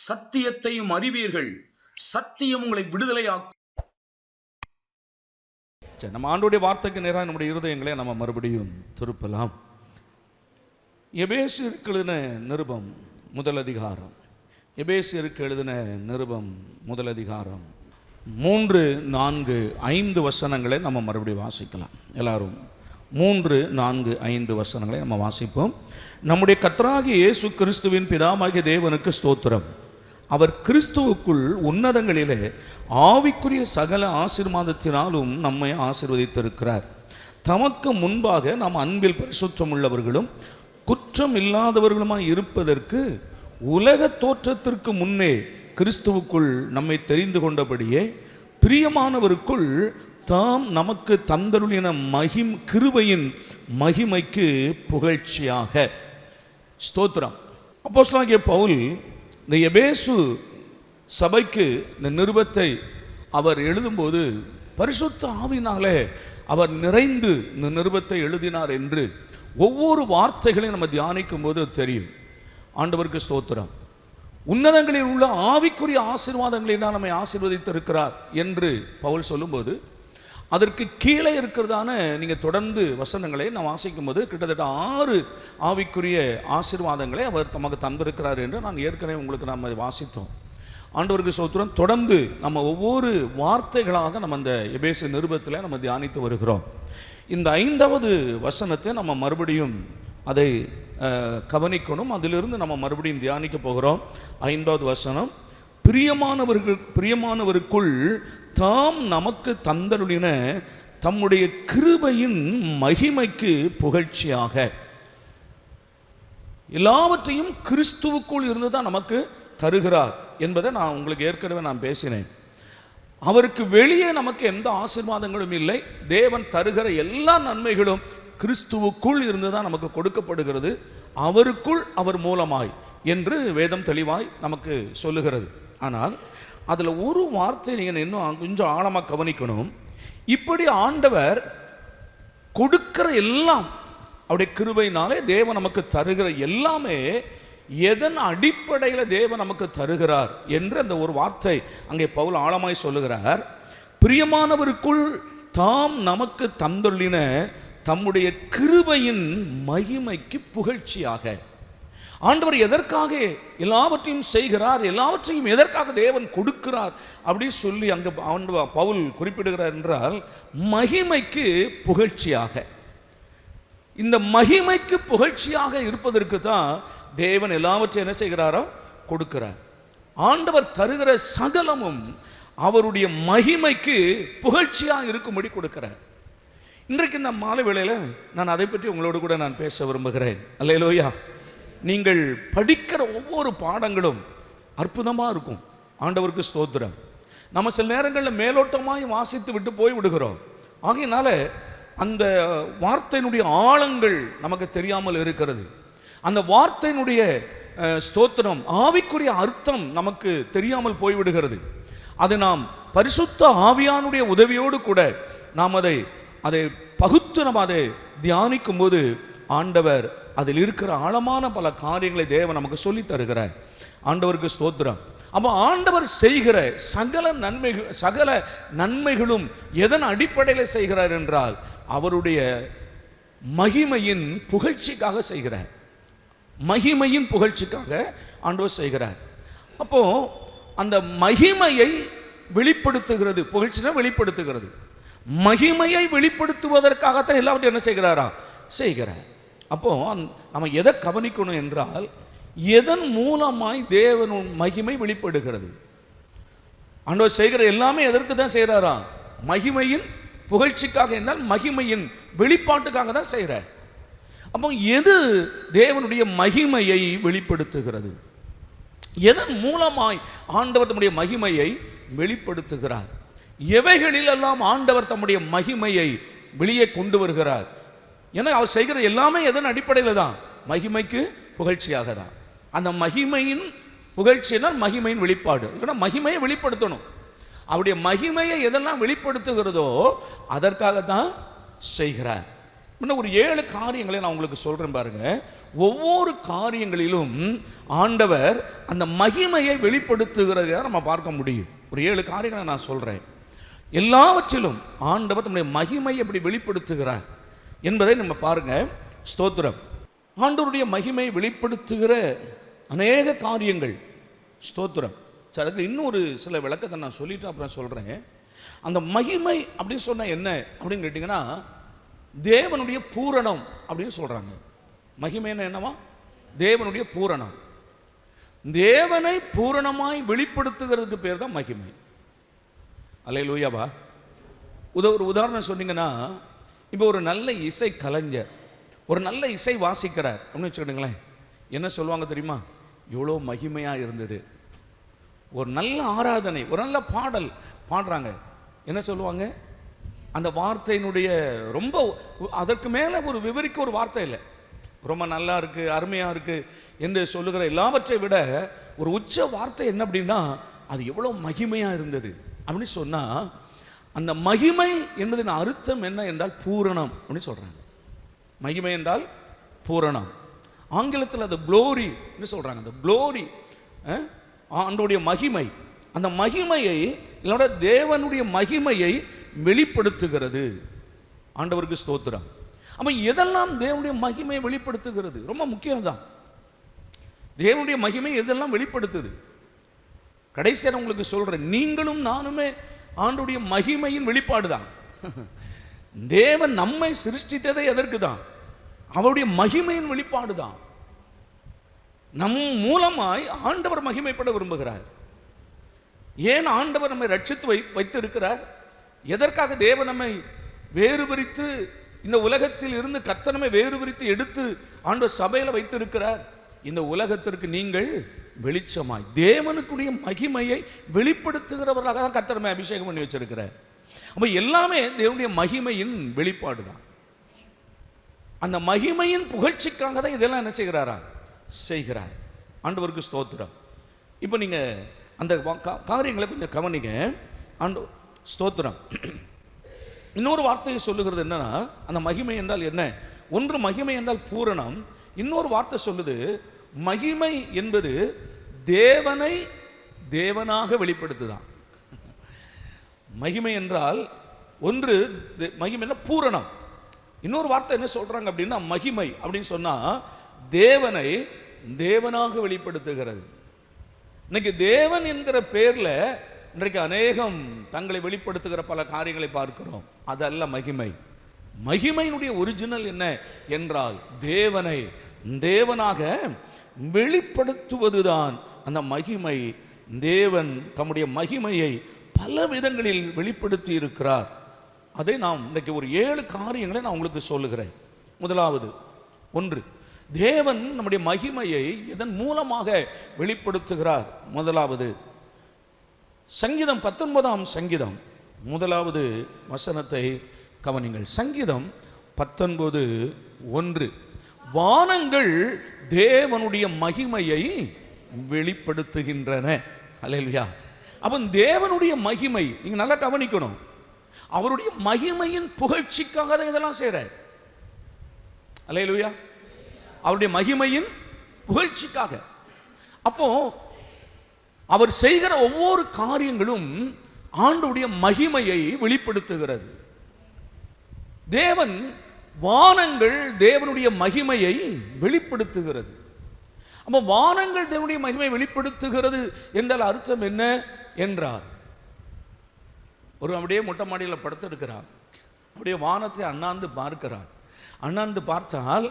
சத்தியத்தையும் அறிவீர்கள், சத்தியம் உங்களை விடுதலையாக்கும். நம்ம ஆண்டோடைய வார்த்தைக்கு நேராக நம்முடைய இருதயங்களை நம்ம மறுபடியும் திருப்பலாம். எபேசியருக்கு எழுதின நிருபம் முதல் அதிகாரம், எபேசியருக்கு எழுதின நிருபம் முதல் அதிகாரம் 3, 4, 5 வசனங்களை நம்ம மறுபடியும் வாசிக்கலாம். எல்லாரும் 3, 4, 5 வசனங்களை நம்ம வாசிப்போம். நம்முடைய கர்த்தராகிய இயேசு கிறிஸ்துவின் பிதாவாகிய தேவனுக்கு ஸ்தோத்திரம். அவர் கிறிஸ்துவுக்குள் உன்னதங்களிலே ஆவிக்குரிய சகல ஆசீர்வாதத்தினாலும் நம்மை ஆசீர்வதித்திருக்கிறார். தமக்கு முன்பாக நாம் அன்பில் பரிசுத்தம் உள்ளவர்களும் குற்றம் இல்லாதவர்களுமாய் இருப்பதற்கு உலக தோற்றத்திற்கு முன்னே கிறிஸ்துவுக்குள் நம்மை தெரிந்து கொண்டபடியே பிரியமானவருக்குள் தாம் நமக்கு தந்தருளின கிருபையின் மகிமைக்கு புகழ்ச்சியாக. ஸ்தோத்திரம். அப்போஸ்தலனாகிய பவுல் இந்த எபேசு சபைக்கு இந்த நிருபத்தை அவர் எழுதும்போது பரிசுத்த ஆவியினாலே அவர் நிறைந்து இந்த நிருபத்தை எழுதினார் என்று ஒவ்வொரு வார்த்தைகளையும் நம்ம தியானிக்கும் போது தெரியும். ஆண்டவருக்கு ஸ்தோத்திரம். உன்னதங்களில் உள்ள ஆவிக்குரிய ஆசீர்வாதங்களினால் நம்மை ஆசீர்வதித்திருக்கிறார் என்று பவுல் சொல்லும்போது அதற்கு கீழே இருக்கிறதான நீங்கள் தொடர்ந்து வசனங்களை நான் வாசிக்கும் போது கிட்டத்தட்ட 6 ஆவிக்குரிய ஆசீர்வாதங்களை அவர் தமக்கு தந்திருக்கிறார் என்று நான் ஏற்கனவே உங்களுக்கு நம்ம வாசித்தோம். ஆண்டவருக்கு ஸ்தோத்திரம். தொடர்ந்து நம்ம ஒவ்வொரு வார்த்தைகளாக நம்ம அந்த எபேசு நிருபத்தில் நம்ம தியானித்து வருகிறோம். இந்த 5வது வசனத்தை நம்ம மறுபடியும் அதை கவனிக்கணும். அதிலிருந்து நம்ம மறுபடியும் தியானிக்க போகிறோம். 5வது வசனம், பிரியமானவருக்குள் தாம் நமக்கு தந்தருளின தம்முடைய கிருபையின் மகிமைக்கு புகழ்ச்சியாக. எல்லாவற்றையும் கிறிஸ்துவுக்குள் இருந்து தான் நமக்கு தருகிறார் என்பதை நான் உங்களுக்கு ஏற்கனவே நான் பேசினேன். அவருக்கு வெளியே நமக்கு எந்த ஆசீர்வாதங்களும் இல்லை. தேவன் தருகிற எல்லா நன்மைகளும் கிறிஸ்துவுக்குள் இருந்து தான் நமக்கு கொடுக்கப்படுகிறது, அவருக்குள் அவர் மூலமாய் என்று வேதம் தெளிவாய் நமக்கு சொல்லுகிறது. ஆனால் அதில் ஒரு வார்த்தை நீங்கள் இன்னும் கொஞ்சம் ஆழமாக கவனிக்கணும். இப்படி ஆண்டவர் கொடுக்கிற எல்லாம் அவருடைய கிருபையினாலே தேவன் நமக்கு தருகிற எல்லாமே எதன் அடிப்படையில் தேவன் நமக்கு தருகிறார் என்று அந்த ஒரு வார்த்தை அங்கே பவுல் ஆழமாய் சொல்லுகிறார். பிரியமானவருக்குள் தாம் நமக்கு தந்துள்ளின தம்முடைய கிருபையின் மகிமைக்கு புகழ்ச்சியாக. ஆண்டவர் எதற்காக எல்லாவற்றையும் செய்கிறார், எல்லாவற்றையும் எதற்காக தேவன் கொடுக்கிறார் அப்படி சொல்லி அங்கே பவுல் குறிப்பிடுகிறார் என்றால் மகிமைக்கு புகழ்ச்சியாக. இந்த மகிமைக்கு புகழ்ச்சியாக இருப்பதற்கு தான் தேவன் எல்லாவற்றையும் என்ன செய்கிறாரோ கொடுக்கிறார். ஆண்டவர் தருகிற சகலமும் அவருடைய மகிமைக்கு புகழ்ச்சியாக இருக்கும்படி கொடுக்கிறார். இன்றைக்கு இந்த மாலை வேளையில் நான் அதை பற்றி உங்களோடு கூட நான் பேச விரும்புகிறேன். அல்லேலூயா. நீங்கள் படிக்கிற ஒவ்வொரு பாடங்களும் அற்புதமாக இருக்கும். ஆண்டவருக்கு ஸ்தோத்திரம். நம்ம சில நேரங்களில் மேலோட்டமாய் வாசித்து விட்டு போய் விடுகிறோம். ஆகையினால அந்த வார்த்தையினுடைய ஆழங்கள் நமக்கு தெரியாமல் இருக்கிறது. அந்த வார்த்தையினுடைய ஸ்தோத்திரம் ஆவிக்குரிய அர்த்தம் நமக்கு தெரியாமல் போய்விடுகிறது. அது நாம் பரிசுத்த ஆவியானுடைய உதவியோடு கூட நாம் அதை பகுத்து நம்ம அதை தியானிக்கும் போது ஆண்டவர் அதில் இருக்கிற ஆழமான பல காரியங்களை தேவன் நமக்கு சொல்லி தருகிறார். ஆண்டவருக்கு ஸ்தோத்திரம். அப்போ ஆண்டவர் செய்கிற சகல நன்மைகளும் எதன் அடிப்படையில் செய்கிறார் என்றால் அவருடைய மகிமையின் புகழ்ச்சிக்காக செய்கிறார். மகிமையின் புகழ்ச்சிக்காக ஆண்டவர் செய்கிறார். அப்போ அந்த மகிமையை வெளிப்படுத்துகிறது. புகழ்ச்சினா வெளிப்படுத்துகிறது. மகிமையை வெளிப்படுத்துவதற்காகத்தான் எல்லாவற்றையும் என்ன செய்கிறாரா செய்கிறார். அப்போ நம்ம எதை கவனிக்கணும் என்றால் எதன் மூலமாய் தேவனும் மகிமை வெளிப்படுகிறது. ஆண்டவர் செய்கிற எல்லாமே எதற்கு தான் செய்கிறாரா? மகிமையின் புகழ்ச்சிக்காக என்றால் மகிமையின் வெளிப்பாட்டுக்காக தான் செய்கிறார். அப்போ எது தேவனுடைய மகிமையை வெளிப்படுத்துகிறது? எதன் மூலமாய் ஆண்டவர் தம்முடைய மகிமையை வெளிப்படுத்துகிறார்? எவைகளிலெல்லாம் ஆண்டவர் தம்முடைய மகிமையை வெளியே கொண்டு வருகிறார்? ஏன்னா அவர் செய்கிற எல்லாமே எதன் அடிப்படையில் தான்? மகிமைக்கு புகழ்ச்சியாக தான். அந்த மகிமையின் புகழ்ச்சினால் மகிமையின் வெளிப்பாடு. இல்லைன்னா மகிமையை வெளிப்படுத்தணும். அவருடைய மகிமையை எதெல்லாம் வெளிப்படுத்துகிறதோ அதற்காக தான் செய்கிறார். இன்னும் ஒரு 7 காரியங்களை நான் உங்களுக்கு சொல்றேன் பாருங்க. ஒவ்வொரு காரியங்களிலும் ஆண்டவர் அந்த மகிமையை வெளிப்படுத்துகிறத நம்ம பார்க்க முடியும். ஒரு 7 காரியங்களை நான் சொல்றேன். எல்லாவற்றிலும் ஆண்டவர் தம்முடைய மகிமையை எப்படி வெளிப்படுத்துகிறார் என்பதை நம்ம பாருங்க. ஸ்தோத்திரம். ஆண்டவருடைய மகிமையை வெளிப்படுத்துகிற அநேக காரியங்கள். ஸ்தோத்திரம். சரி, அதுக்கு இன்னொரு சில விளக்கத்தை நான் சொல்லிட்டு அப்புறம் சொல்றேன். அந்த மகிமை அப்படின்னு சொன்ன என்ன அப்படின்னு கேட்டிங்கன்னா, தேவனுடைய பூரணம் அப்படின்னு சொல்றாங்க. மகிமைன்னா என்னவா? தேவனுடைய பூரணம். தேவனை பூரணமாய் வெளிப்படுத்துகிறதுக்கு பேர் தான் மகிமை. அல்லேலூயாவா. ஒரு உதாரணம் சொன்னீங்கன்னா, இப்போ ஒரு நல்ல இசை கலைஞர் ஒரு நல்ல இசை வாசிக்கிறார் அப்படின்னு வச்சுக்கிட்டுங்களேன், என்ன சொல்லுவாங்க தெரியுமா? இவ்வளோ மகிமையாக இருந்தது. ஒரு நல்ல ஆராதனை, ஒரு நல்ல பாடல் பாடுறாங்க, என்ன சொல்லுவாங்க? அந்த வார்த்தையினுடைய ரொம்ப அதற்கு மேலே ஒரு விவரிக்க ஒரு வார்த்தை இல்லை. ரொம்ப நல்லா இருக்குது, அருமையாக இருக்குது என்று சொல்லுகிற எல்லாவற்றை விட ஒரு உச்ச வார்த்தை என்ன அப்படின்னா, அது எவ்வளோ மகிமையாக இருந்தது அப்படின்னு சொன்னால், அந்த மகிமை என்பதின் அர்த்தம் என்ன என்றால் பூரணம் அப்படின்னு சொல்கிறாங்க. மகிமை என்றால் பூரணம். ஆங்கிலத்தில் அது க்ளோரி சொல்கிறாங்க. அந்த க்ளோரி ஆண்டவருடைய மகிமை, அந்த மகிமையை இல்லைனா தேவனுடைய மகிமையை வெளிப்படுத்துகிறது. ஆண்டவருக்கு ஸ்தோத்திரம். அப்போ எதெல்லாம் தேவனுடைய மகிமையை வெளிப்படுத்துகிறது ரொம்ப முக்கியம் தான். தேவனுடைய மகிமை எதெல்லாம் வெளிப்படுத்துது? கடைசியாக உங்களுக்கு சொல்கிறேன், நீங்களும் நானுமே ஆண்டவருடைய மகிமையின் வெளிப்பாடு தான். தேவன் நம்மை சிருஷ்டித்ததை எதற்கு தான்? அவருடைய மகிமையின் வெளிப்பாடு தான். நம் மூலமாய் ஆண்டவர் மகிமைப்பட விரும்புகிறார். ஏன் ஆண்டவர் நம்மை ரட்சித்து வைத்து இருக்கிறார்? எதற்காக தேவன் நம்மை வேறு பிரித்து இந்த உலகத்தில் இருந்து கர்த்தர் நம்மை வேறு பிரித்து எடுத்து ஆண்டவர் சபையில் வைத்து இருக்கிறார்? இந்த உலகத்திற்கு நீங்கள் வெளிச்சமாய் தேவனுக்குரிய மகிமையை வெளிப்படுத்துகிறவர்களாக தான் கர்த்தர் நம்மை அபிஷேகம் பண்ணி வச்சிருக்கிறார். அப்போ எல்லாமே தேவனுடைய மகிமையின் வெளிப்பாடு தான். அந்த மகிமையின் புகழ்ச்சிக்காக தான் இதெல்லாம் என்ன செய்கிறாரா? செய்கிறார். ஆண்டவருக்கு ஸ்தோத்திரம். இப்போ நீங்கள் அந்த காரியங்களை கொஞ்சம் கவனிங்க. ஸ்தோத்திரம். இன்னொரு வார்த்தையை சொல்லுகிறது என்னன்னா, அந்த மகிமை என்றால் என்ன? ஒன்று மகிமை என்றால் பூரணம். இன்னொரு வார்த்தை சொல்லுது, மகிமை என்பது தேவனை தேவனாக வெளிப்படுத்துதான். மகிமை என்றால் ஒன்று மகிமை என்ன? பூரணம். இன்னொரு வார்த்தை என்ன சொல்றாங்க அப்படின்னா, மகிமை அப்படின்னு சொன்னா தேவனை தேவனாக வெளிப்படுத்துகிறது. இன்னைக்கு தேவன் என்கிற பேர்ல இன்றைக்கு அநேகம் தங்களை வெளிப்படுத்துகிற பல காரியங்களை பார்க்கிறோம். அதல்ல மகிமை. மகிமையினுடைய ஒரிஜினல் என்ன என்றால் தேவனை தேவனாக வெளிப்படுத்துவதுதான் அந்த மகிமை. தேவன் தம்முடைய மகிமையை பல விதங்களில் வெளிப்படுத்தி இருக்கிறார். அதை நாம் இன்றைக்கு ஒரு 7 காரியங்களை நான் உங்களுக்கு சொல்லுகிறேன். முதலாவது, ஒன்று, தேவன் நம்முடைய மகிமையை எதன் மூலமாக வெளிப்படுத்துகிறார்? முதலாவது, சங்கீதம் 19ஆம் சங்கீதம் முதலாவது வசனத்தை கவனிங்கள். சங்கீதம் 19:1, வானங்கள் தேவனுடைய மகிமையை வெளிப்படுத்துகின்றன. அல்லேலூயா. அப்போ தேவனுடைய மகிமை நீங்க நல்லா கவனிக்கணும். அவருடைய மகிமையின் புகழ்ச்சிக்காக தான் இதெல்லாம் செய்றார். அல்லேலூயா. அவருடைய மகிமையின் புகழ்ச்சிக்காக. அப்போ அவர் செய்கிற ஒவ்வொரு காரியங்களும் ஆண்டவருடைய மகிமையை வெளிப்படுத்துகிறது. தேவன் வானங்கள் தேவனுடைய மகிமையை வெளிப்படுத்துகிறது. அப்போ வானங்கள் தேவனுடைய மகிமையை வெளிப்படுத்துகிறது என்றால் அர்த்தம் என்ன என்றார், ஒரு அப்படியே மொட்டை மாடியில் படுத்திருக்கிறார், அப்படியே வானத்தை அண்ணாந்து பார்க்கிறார். அண்ணாந்து பார்த்தால்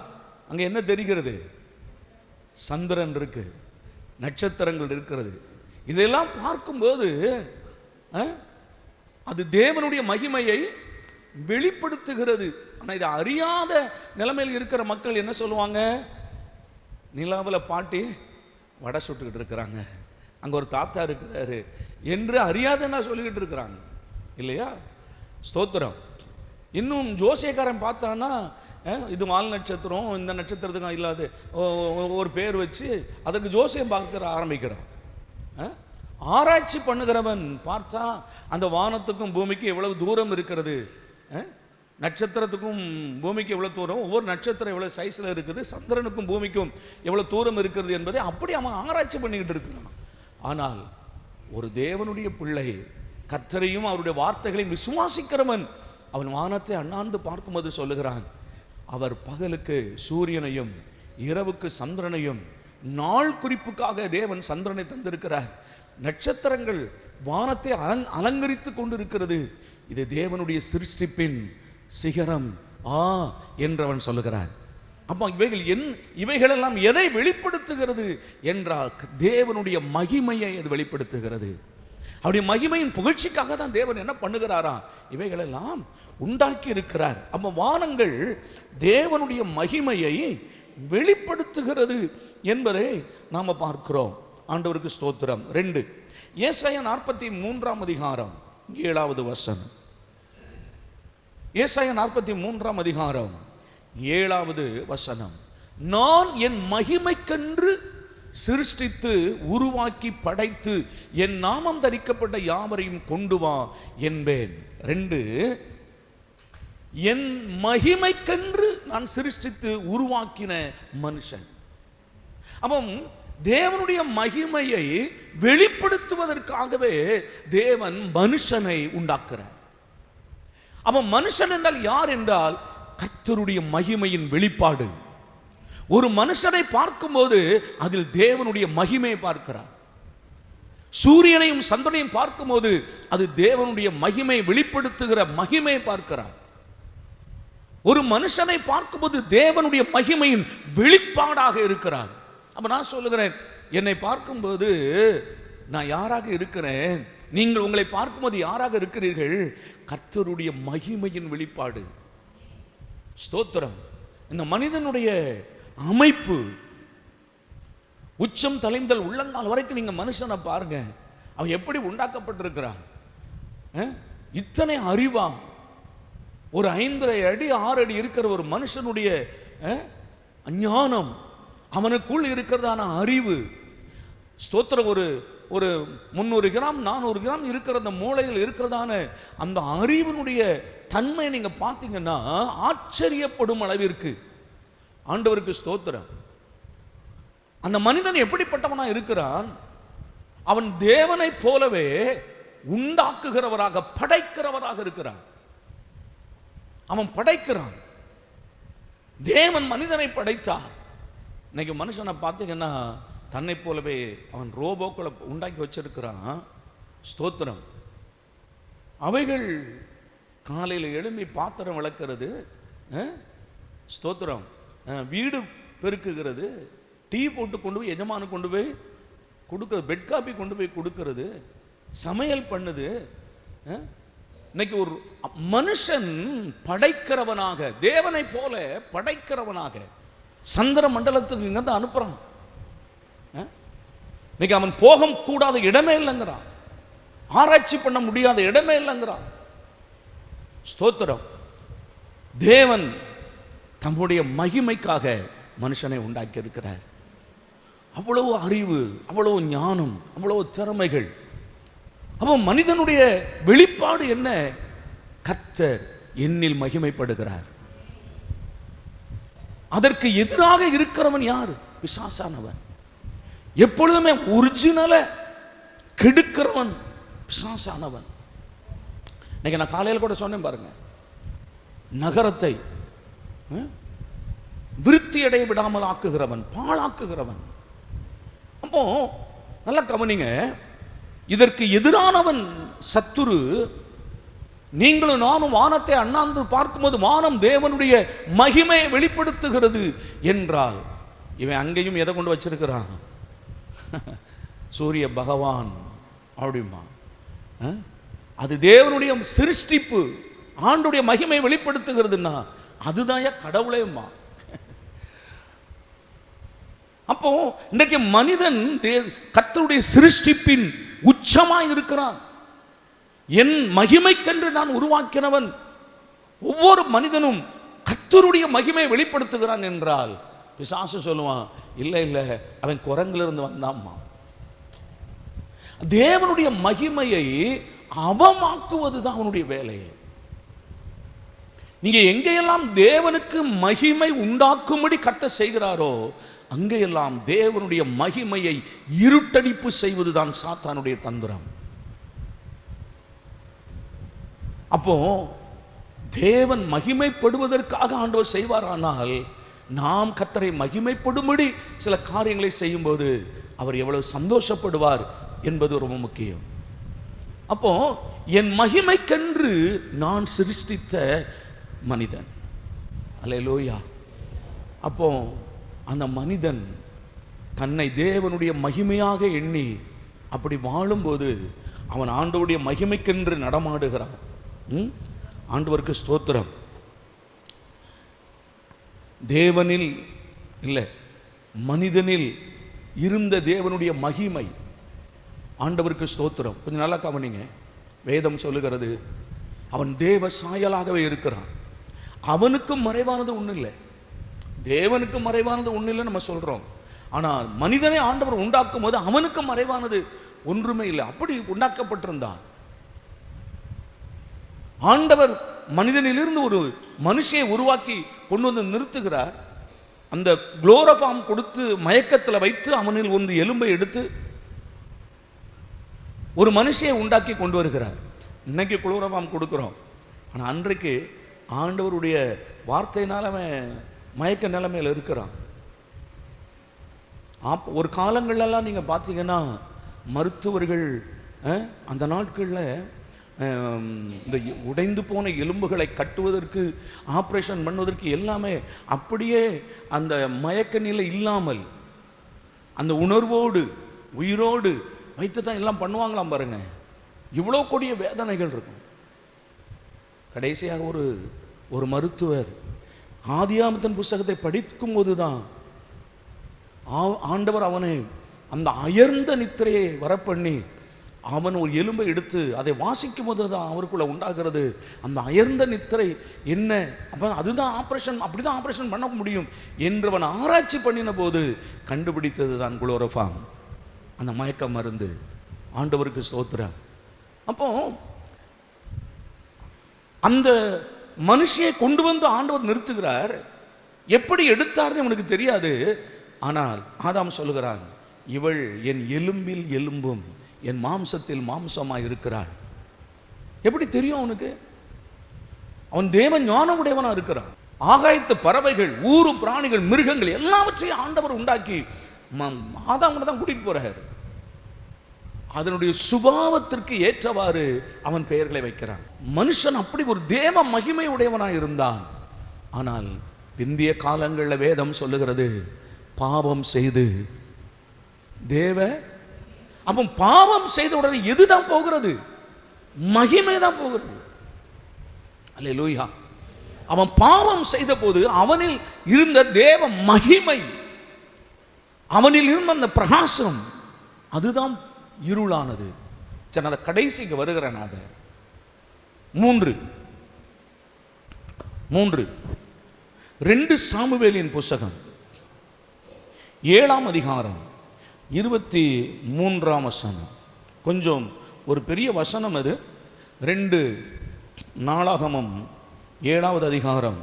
அங்கே என்ன தெரிகிறது? சந்திரன் இருக்கு, நட்சத்திரங்கள் இருக்கிறது. இதெல்லாம் பார்க்கும்போது அது தேவனுடைய மகிமையை வெளிப்படுத்துகிறது. ஆனால் இதை அறியாத நிலைமையில் இருக்கிற மக்கள் என்ன சொல்லுவாங்க? நிலாவில் பாட்டி வடை சுட்டுக்கிட்டு இருக்கிறாங்க, அங்கே ஒரு தாத்தா இருக்கிறாரு என்று அறியாத என்ன சொல்லிக்கிட்டு இருக்கிறாங்க இல்லையா? ஸ்தோத்திரம். இன்னும் ஜோசியக்காரன் பார்த்தான்னா இது வால் நட்சத்திரம், இந்த நட்சத்திரத்துக்கு இல்லாது ஒரு பேர் வச்சு அதற்கு ஜோசியம் பார்க்க ஆரம்பிக்கிறான். ஆராய்ச்சி பண்ணுகிறவன் பார்த்தா அந்த வானத்துக்கும் பூமிக்கும் எவ்வளவு தூரம் இருக்கிறது, நட்சத்திரத்துக்கும் பூமிக்கு எவ்வளோ தூரம், ஒவ்வொரு நட்சத்திரம் எவ்வளோ சைஸில் இருக்குது, சந்திரனுக்கும் பூமிக்கும் எவ்வளோ தூரம் இருக்கிறது என்பதை அப்படி அவன் ஆராய்ச்சி பண்ணிக்கிட்டு இருக்கிறான். ஆனால் ஒரு தேவனுடைய பிள்ளை, கர்த்தரையும் அவருடைய வார்த்தைகளையும் விசுவாசிக்கிறவன், அவன் வானத்தை அண்ணாந்து பார்க்கும்போது சொல்லுகிறான், அவர் பகலுக்கு சூரியனையும் இரவுக்கு சந்திரனையும், நாள் குறிப்புக்காக தேவன் சந்திரனை தந்திருக்கிறார், நட்சத்திரங்கள் வானத்தை அலங்கரித்து கொண்டிருக்கிறது, இது தேவனுடைய சிருஷ்டிப்பின் சிகரம் என்றவன் சொல்லுகிறான். அப்போ இவைகளெல்லாம் எதை வெளிப்படுத்துகிறது என்றால் தேவனுடைய மகிமையை அது வெளிப்படுத்துகிறது. அவருடைய மகிமையின் புகழ்ச்சிக்காக தான் தேவன் என்ன பண்ணுகிறாராம், இவைகளெல்லாம் உண்டாக்கி இருக்கிறார். அப்போ வானங்கள் தேவனுடைய மகிமையை வெளிப்படுத்துகிறது என்பதை நாம் பார்க்கிறோம். ஆண்டவருக்கு ஸ்தோத்திரம். 2 ஏசாயா 43 அதிகாரம் 7வது வசனம். ஏசாயா 43 அதிகாரம் 7வது வசனம். நான் என் மகிமைக்கென்று சிருஷ்டித்து உருவாக்கி படைத்து என் நாமம் தரிக்கப்பட்ட யாவரையும் கொண்டு வா என்பேன். 2 என் மகிமைக்கென்று நான் சிருஷ்டித்து உருவாக்கின மனுஷன். அப்போ தேவனுடைய மகிமையை வெளிப்படுத்துவதற்காகவே தேவன் மனுஷனை உண்டாக்குறார். அப்போ மனுஷன் என்றால் யார் என்றால் கர்த்தருடைய மகிமையின் வெளிப்பாடு. ஒரு மனுஷனை பார்க்கும்போது அதில் தேவனுடைய மகிமையை பார்க்கிறார். சூரியனையும் சந்திரனையும் பார்க்கும்போது அது தேவனுடைய மகிமை வெளிப்படுத்துகிற மகிமையை பார்க்கிறார். ஒரு மனுஷனை பார்க்கும்போது தேவனுடைய மகிமையின் வெளிப்பாடாக இருக்கிறார். அப்ப நான் சொல்லுகிறேன், என்னை பார்க்கும்போது நான் யாராக இருக்கிறேன், நீங்கள் உங்களை பார்க்கும்போது யாராக இருக்கிறீர்கள்? கர்த்தருடைய மகிமையின் வெளிப்பாடு. ஸ்தோத்திரம். இந்த மனிதனுடைய அமைப்பு உச்சம் தலைமுதல் உள்ளங்கால் வரைக்கும் நீங்க மனுஷனை பாருங்க, அவன் எப்படி உண்டாக்கப்பட்டிருக்கிறான். இத்தனை அறிவா, ஒரு 5 அடி 6 அடி இருக்கிற ஒரு மனுஷனுடைய ஞானம், அவனுக்குள் இருக்கிறதான அறிவு. ஸ்தோத்திரம். ஒரு 300 கிராம் 400 கிராம் இருக்கிற அந்த மூளையில் இருக்கிறதான அந்த அறிவினுடைய தன்மை நீங்க பார்த்தீங்கன்னா ஆச்சரியப்படும் அளவிற்கு. ஆண்டவருக்கு ஸ்தோத்திரம். அந்த மனிதன் எப்படிப்பட்டவனா இருக்கிறான்? அவன் தேவனை போலவே உண்டாக்குகிறவராக படைக்கிறவராக இருக்கிறான். அவன் படைக்கிறான். தேவன் மனிதனை படைத்தார். இன்னைக்கு மனுஷனை பார்த்தீங்கன்னா தன்னை போலவே அவன் ரோபோக்களை உண்டாக்கி வச்சிருக்கிறான். ஸ்தோத்திரம். அவைகள் காலையில் எழும்பி பாத்திரம் விளக்கிறது, ஸ்தோத்திரம், வீடு பெருக்குகிறது, டீ போட்டு கொண்டு போய் எஜமானு கொண்டு போய் கொடுக்கறது, பெட் காப்பி கொண்டு போய் கொடுக்கறது, சமையல் பண்ணுது. இன்னைக்கு ஒரு மனுஷன் படைக்கிறவனாக, தேவனை போல படைக்கிறவனாக சந்திர மண்டலத்துக்கு இங்கிருந்து அனுப்புறான். இன்னைக்கு அவன் போக கூடாத இடமே இல்லைங்கிறான், ஆராய்ச்சி பண்ண முடியாத இடமே இல்லைங்கிறான். ஸ்தோத்திரம். தேவன் தம்முடைய மகிமைக்காக மனுஷனை உண்டாக்கி இருக்கிறார். அவ்வளவு அறிவு, அவ்வளவு ஞானம், அவ்வளவு திறமைகள். அப்போ மனிதனுடைய வெளிப்பாடு என்ன? கர்த்தர் என்னில் மகிமைப்படுகிறார். அதற்கு எதிராக இருக்கிறவன் யார்? பிசாசானவன். எப்பொழுதுமே ஒரிஜினலை கெடுக்கிறவன் பிசாசானவன். இன்னைக்கு நான் காலையில் கூட சொன்னேன் பாருங்க, நகரத்தை விருத்தி அடைய விடாமல் ஆக்குகிறவன், பாழாக்குகிறவன். அப்போ நல்லா கவனிங்க, இதற்கு எதிரானவன் சத்துரு. நீங்களும் நானும் வானத்தை அண்ணாந்து பார்க்கும்போது வானம் தேவனுடைய மகிமையை வெளிப்படுத்துகிறது என்றால், இவன் அங்கேயும் எதை கொண்டு வச்சிருக்கிறான்? சூரிய பகவான் அப்படிமா. அது தேவனுடைய சிருஷ்டிப்பு, ஆண்டுடைய மகிமை வெளிப்படுத்துகிறதுன்னா அதுதான் கடவுளேம்மா. அப்போ இன்றைக்கு மனிதன் கர்த்தருடைய சிருஷ்டிப்பின் உச்சமாய் இருக்கிறான். என் மகிமைக்கென்று நான் உருவாக்கினவன். ஒவ்வொரு மனிதனும் கர்த்தருடைய மகிமை வெளிப்படுத்துகிறான் என்றால் பிசாசு சொல்லுவான், இல்லை இல்லை அவன் குரங்கிலிருந்து வந்தாம்மா. தேவனுடைய மகிமையை அவமாக்குவது தான் அவனுடைய வேலையை. நீங்க எங்கெல்லாம் தேவனுக்கு மகிமை உண்டாக்கும்படி கர்த்தர் செய்கிறாரோ அங்கெல்லாம் தேவனுடைய மகிமையை இருட்டடிப்பு செய்வதுதான் சாத்தானுடைய தந்திரம். அப்போ தேவன் மகிமைப்படுவதற்காக ஆண்டவர் செய்வாரானால் நாம் கர்த்தரை மகிமைப்படும்படி சில காரியங்களை செய்யும்போது அவர் எவ்வளவு சந்தோஷப்படுவார் என்பது ரொம்ப முக்கியம். அப்போ என் மகிமைக்கென்று நான் சிருஷ்டித்த மனிதன், அல்லேலூயா. அப்போ அந்த மனிதன் தன்னை தேவனுடைய மகிமையாக எண்ணி அப்படி வாழும்போது அவன் ஆண்டவருடைய மகிமைக்கென்று நடமாடுகிறான். ஆண்டவருக்கு ஸ்தோத்திரம். தேவனில் இல்லை, மனிதனில் இருந்த தேவனுடைய மகிமை. ஆண்டவருக்கு ஸ்தோத்திரம். கொஞ்சம் நல்லா கவனிங்க. வேதம் சொல்லுகிறது அவன் தேவ சாயலாகவே இருக்கிறான். அவனுக்கும் மறைவானது ஒன்றும் இல்லை, தேவனுக்கு மறைவானது ஒன்றும் இல்லை நம்ம சொல்கிறோம். ஆனால் மனிதனை ஆண்டவர் உண்டாக்கும் போது அவனுக்கு மறைவானது ஒன்றுமே இல்லை, அப்படி உண்டாக்கப்பட்டிருந்தான். ஆண்டவர் மனிதனிலிருந்து ஒரு மனுஷியை உருவாக்கி கொண்டு வந்து நிறுத்துகிறார். அந்த குளோரோஃபார்ம் கொடுத்து மயக்கத்தில் வைத்து அவனில் ஒரு எலும்பை எடுத்து ஒரு மனுஷியை உண்டாக்கி கொண்டு வருகிறார். இன்னைக்கு குளோரோஃபார்ம் கொடுக்குறோம், ஆனால் அன்றைக்கு ஆண்டவருடைய வார்த்தையினால் அவன் மயக்க நிலைமையில் இருக்கிறான். ஒரு காலங்களெல்லாம் நீங்கள் பார்த்தீங்கன்னா மருத்துவர்கள் அந்த நாட்களில் இந்த உடைந்து போன எலும்புகளை கட்டுவதற்கு, ஆப்ரேஷன் பண்ணுவதற்கு எல்லாமே அப்படியே அந்த மயக்க நிலை இல்லாமல் அந்த உணர்வோடு உயிரோடு வைத்து தான் எல்லாம் பண்ணுவாங்களாம் பாருங்க. இவ்வளோ கொடிய வேதனைகள் இருக்கும். கடைசியாக ஒரு மருத்துவர் ஆதியாகமத்தின் புஸ்தகத்தை படிக்கும் போது தான் ஆண்டவர் அவனை அந்த அயர்ந்த நித்திரையை வரப்பண்ணி அவன் ஒரு எலும்பை எடுத்து அதை வாசிக்கும் போது தான் அவருக்குள்ள உண்டாகிறது அந்த அயர்ந்த நித்திரை என்ன, அப்போ அதுதான் ஆப்ரேஷன், அப்படி தான் ஆப்ரேஷன் பண்ண முடியும் என்றவன் ஆராய்ச்சி பண்ணின போது கண்டுபிடித்தது தான் குளோரோஃபார்ம், அந்த மயக்க மருந்து. ஆண்டவருக்கு ஸ்தோத்திரம். அப்போ அந்த மனுஷியை கொண்டு வந்து ஆண்டவர் நிறுத்துகிறார். எப்படி எடுத்தார்னு அவனுக்கு தெரியாது. ஆனால் ஆதாம் சொல்லுகிறான், இவள் என் எலும்பில் எலும்பும் என் மாம்சத்தில் மாம்சமாய் இருக்கிறாள். எப்படி தெரியும் அவனுக்கு? அவன் தேவ ஞானம் உடையவனா இருக்கிறான். ஆகாயத்து பறவைகள், ஊரும் பிராணிகள், மிருகங்கள் எல்லாவற்றையும் ஆண்டவர் உண்டாக்கி ஆதாம் தான் கூட்டிட்டு போறார். அதனுடைய சுபாவத்திற்கு ஏற்றவாறு அவன் பெயர்களை வைக்கிறான். மனுஷன் அப்படி ஒரு தேவ மகிமை உடையவனாய் இருந்தான். ஆனால் பிந்திய காலங்களில் வேதம் சொல்லுகிறது பாவம் செய்து அவன் பாவம் செய்த உடனே எதுதான் போகிறது? மகிமை தான் போகிறது. அல்லேலூயா. அவன் பாவம் செய்த போது அவனில் இருந்த தேவ மகிமை, அவனில் இருந்த அந்த பிரகாசம் அதுதான் இருளானது. சரி, அந்த கடைசிக்கு வருகிறேன். அதை 2 சாமுவேலின் புஸ்தகம் 7ஆம் அதிகாரம் 23ஆம் வசனம். கொஞ்சம் ஒரு பெரிய வசனம் அது. 2 நாளாகமம் 7வது அதிகாரம்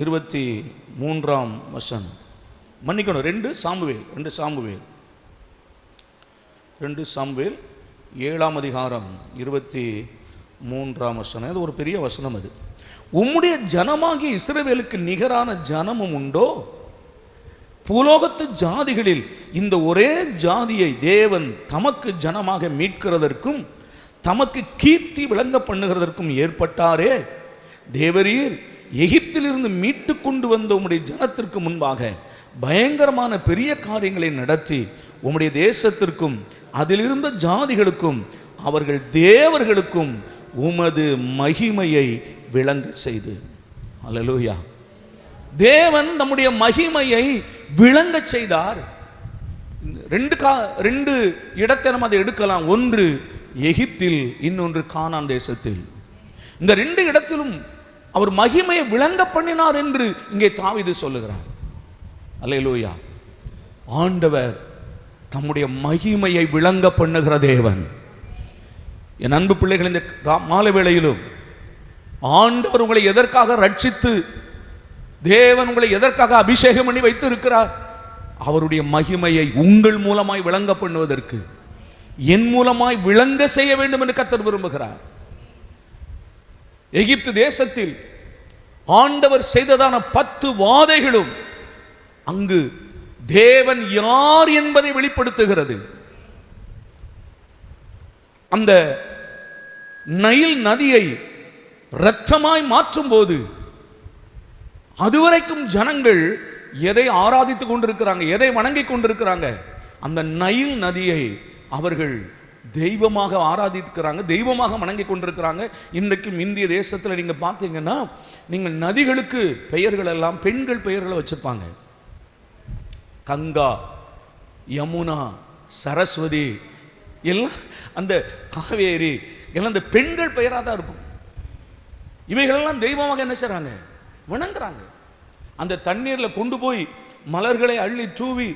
23ஆம் வசனம். மன்னிக்கணும், 2 சாமுவேல் 7ஆம் அதிகாரம் 23ஆம் வசனம். அது ஒரு பெரிய வசனம். அது உம்முடைய ஜனமாகிய இஸ்ரவேலுக்கு நிகரான ஜனமும் உண்டோ? பூலோகத்து ஜாதிகளில் இந்த ஒரே ஜாதியை தேவன் தமக்கு ஜனமாக மீட்கிறதற்கும் தமக்கு கீர்த்தி விளங்க பண்ணுகிறதற்கும் ஏற்பட்டாரே. தேவரீர் எகிப்திலிருந்து மீட்டு கொண்டு வந்த உம்முடைய ஜனத்திற்கு முன்பாக பயங்கரமான பெரிய காரியங்களை நடத்தி உம்முடைய தேசத்திற்கும் அதிலிருந்த ஜாதிகளுக்கும் அவர்கள் தேவர்களுக்கும் உமது மகிமையை விளங்க செய்து. அல்லேலூயா. தேவன் நம்முடைய மகிமையை விளங்க செய்தார். 2 இடத்தை நம்ம அதை எடுக்கலாம். ஒன்று எகிப்தில், இன்னொன்று கானான் தேசத்தில். இந்த 2 இடத்திலும் அவர் மகிமையை விளங்க பண்ணினார் என்று இங்கே தாவீது சொல்லுகிறார். அல்லேலூயா. ஆண்டவர் தம்முடைய மகிமையை விளங்க பண்ணுகிற தேவன். என் அன்பு பிள்ளைகள், இந்த மாலை வேளையிலும் ஆண்டவர் உங்களை எதற்காக ரட்சித்து, தேவன் உங்களை எதற்காக அபிஷேகம் பண்ணி வைத்து இருக்கிறார்? அவருடைய மகிமையை உங்கள் மூலமாய் விளங்க பண்ணுவதற்கு, என் மூலமாய் விளங்க செய்ய வேண்டும் என்று கர்த்தர் விரும்புகிறார். எகிப்து தேசத்தில் ஆண்டவர் செய்ததான 10 வாதைகளும் அங்கு தேவன் யார் என்பதை வெளிப்படுத்துகிறது. அந்த நைல் நதியை இரத்தமாய் மாற்றும் போது அதுவரைக்கும் ஜனங்கள் எதை ஆராதித்துக் கொண்டிருக்கிறாங்க, எதை வணங்கிக் கொண்டிருக்கிறாங்க? அந்த நைல் நதியை அவர்கள் தெய்வமாக ஆராதிக்கிறாங்க, தெய்வமாக வணங்கிக் கொண்டிருக்கிறாங்க. இன்றைக்கும் இந்திய தேசத்தில் நீங்க பார்த்தீங்கன்னா, நீங்கள் நதிகளுக்கு பெயர்கள் எல்லாம் பெண்கள் பெயர்களை வச்சிருப்பாங்க. கங்கா, யமுனா, சரஸ்வதி, எல்லாம் அந்த காவேரி எல்லாம் அந்த பெண்கள் பெயராக தான் இருக்கும். இவைகளெல்லாம் தெய்வமாக என்ன செய்றாங்க? வணங்குறாங்க. அந்த தண்ணீரில் கொண்டு போய் மலர்களை அள்ளி தூவி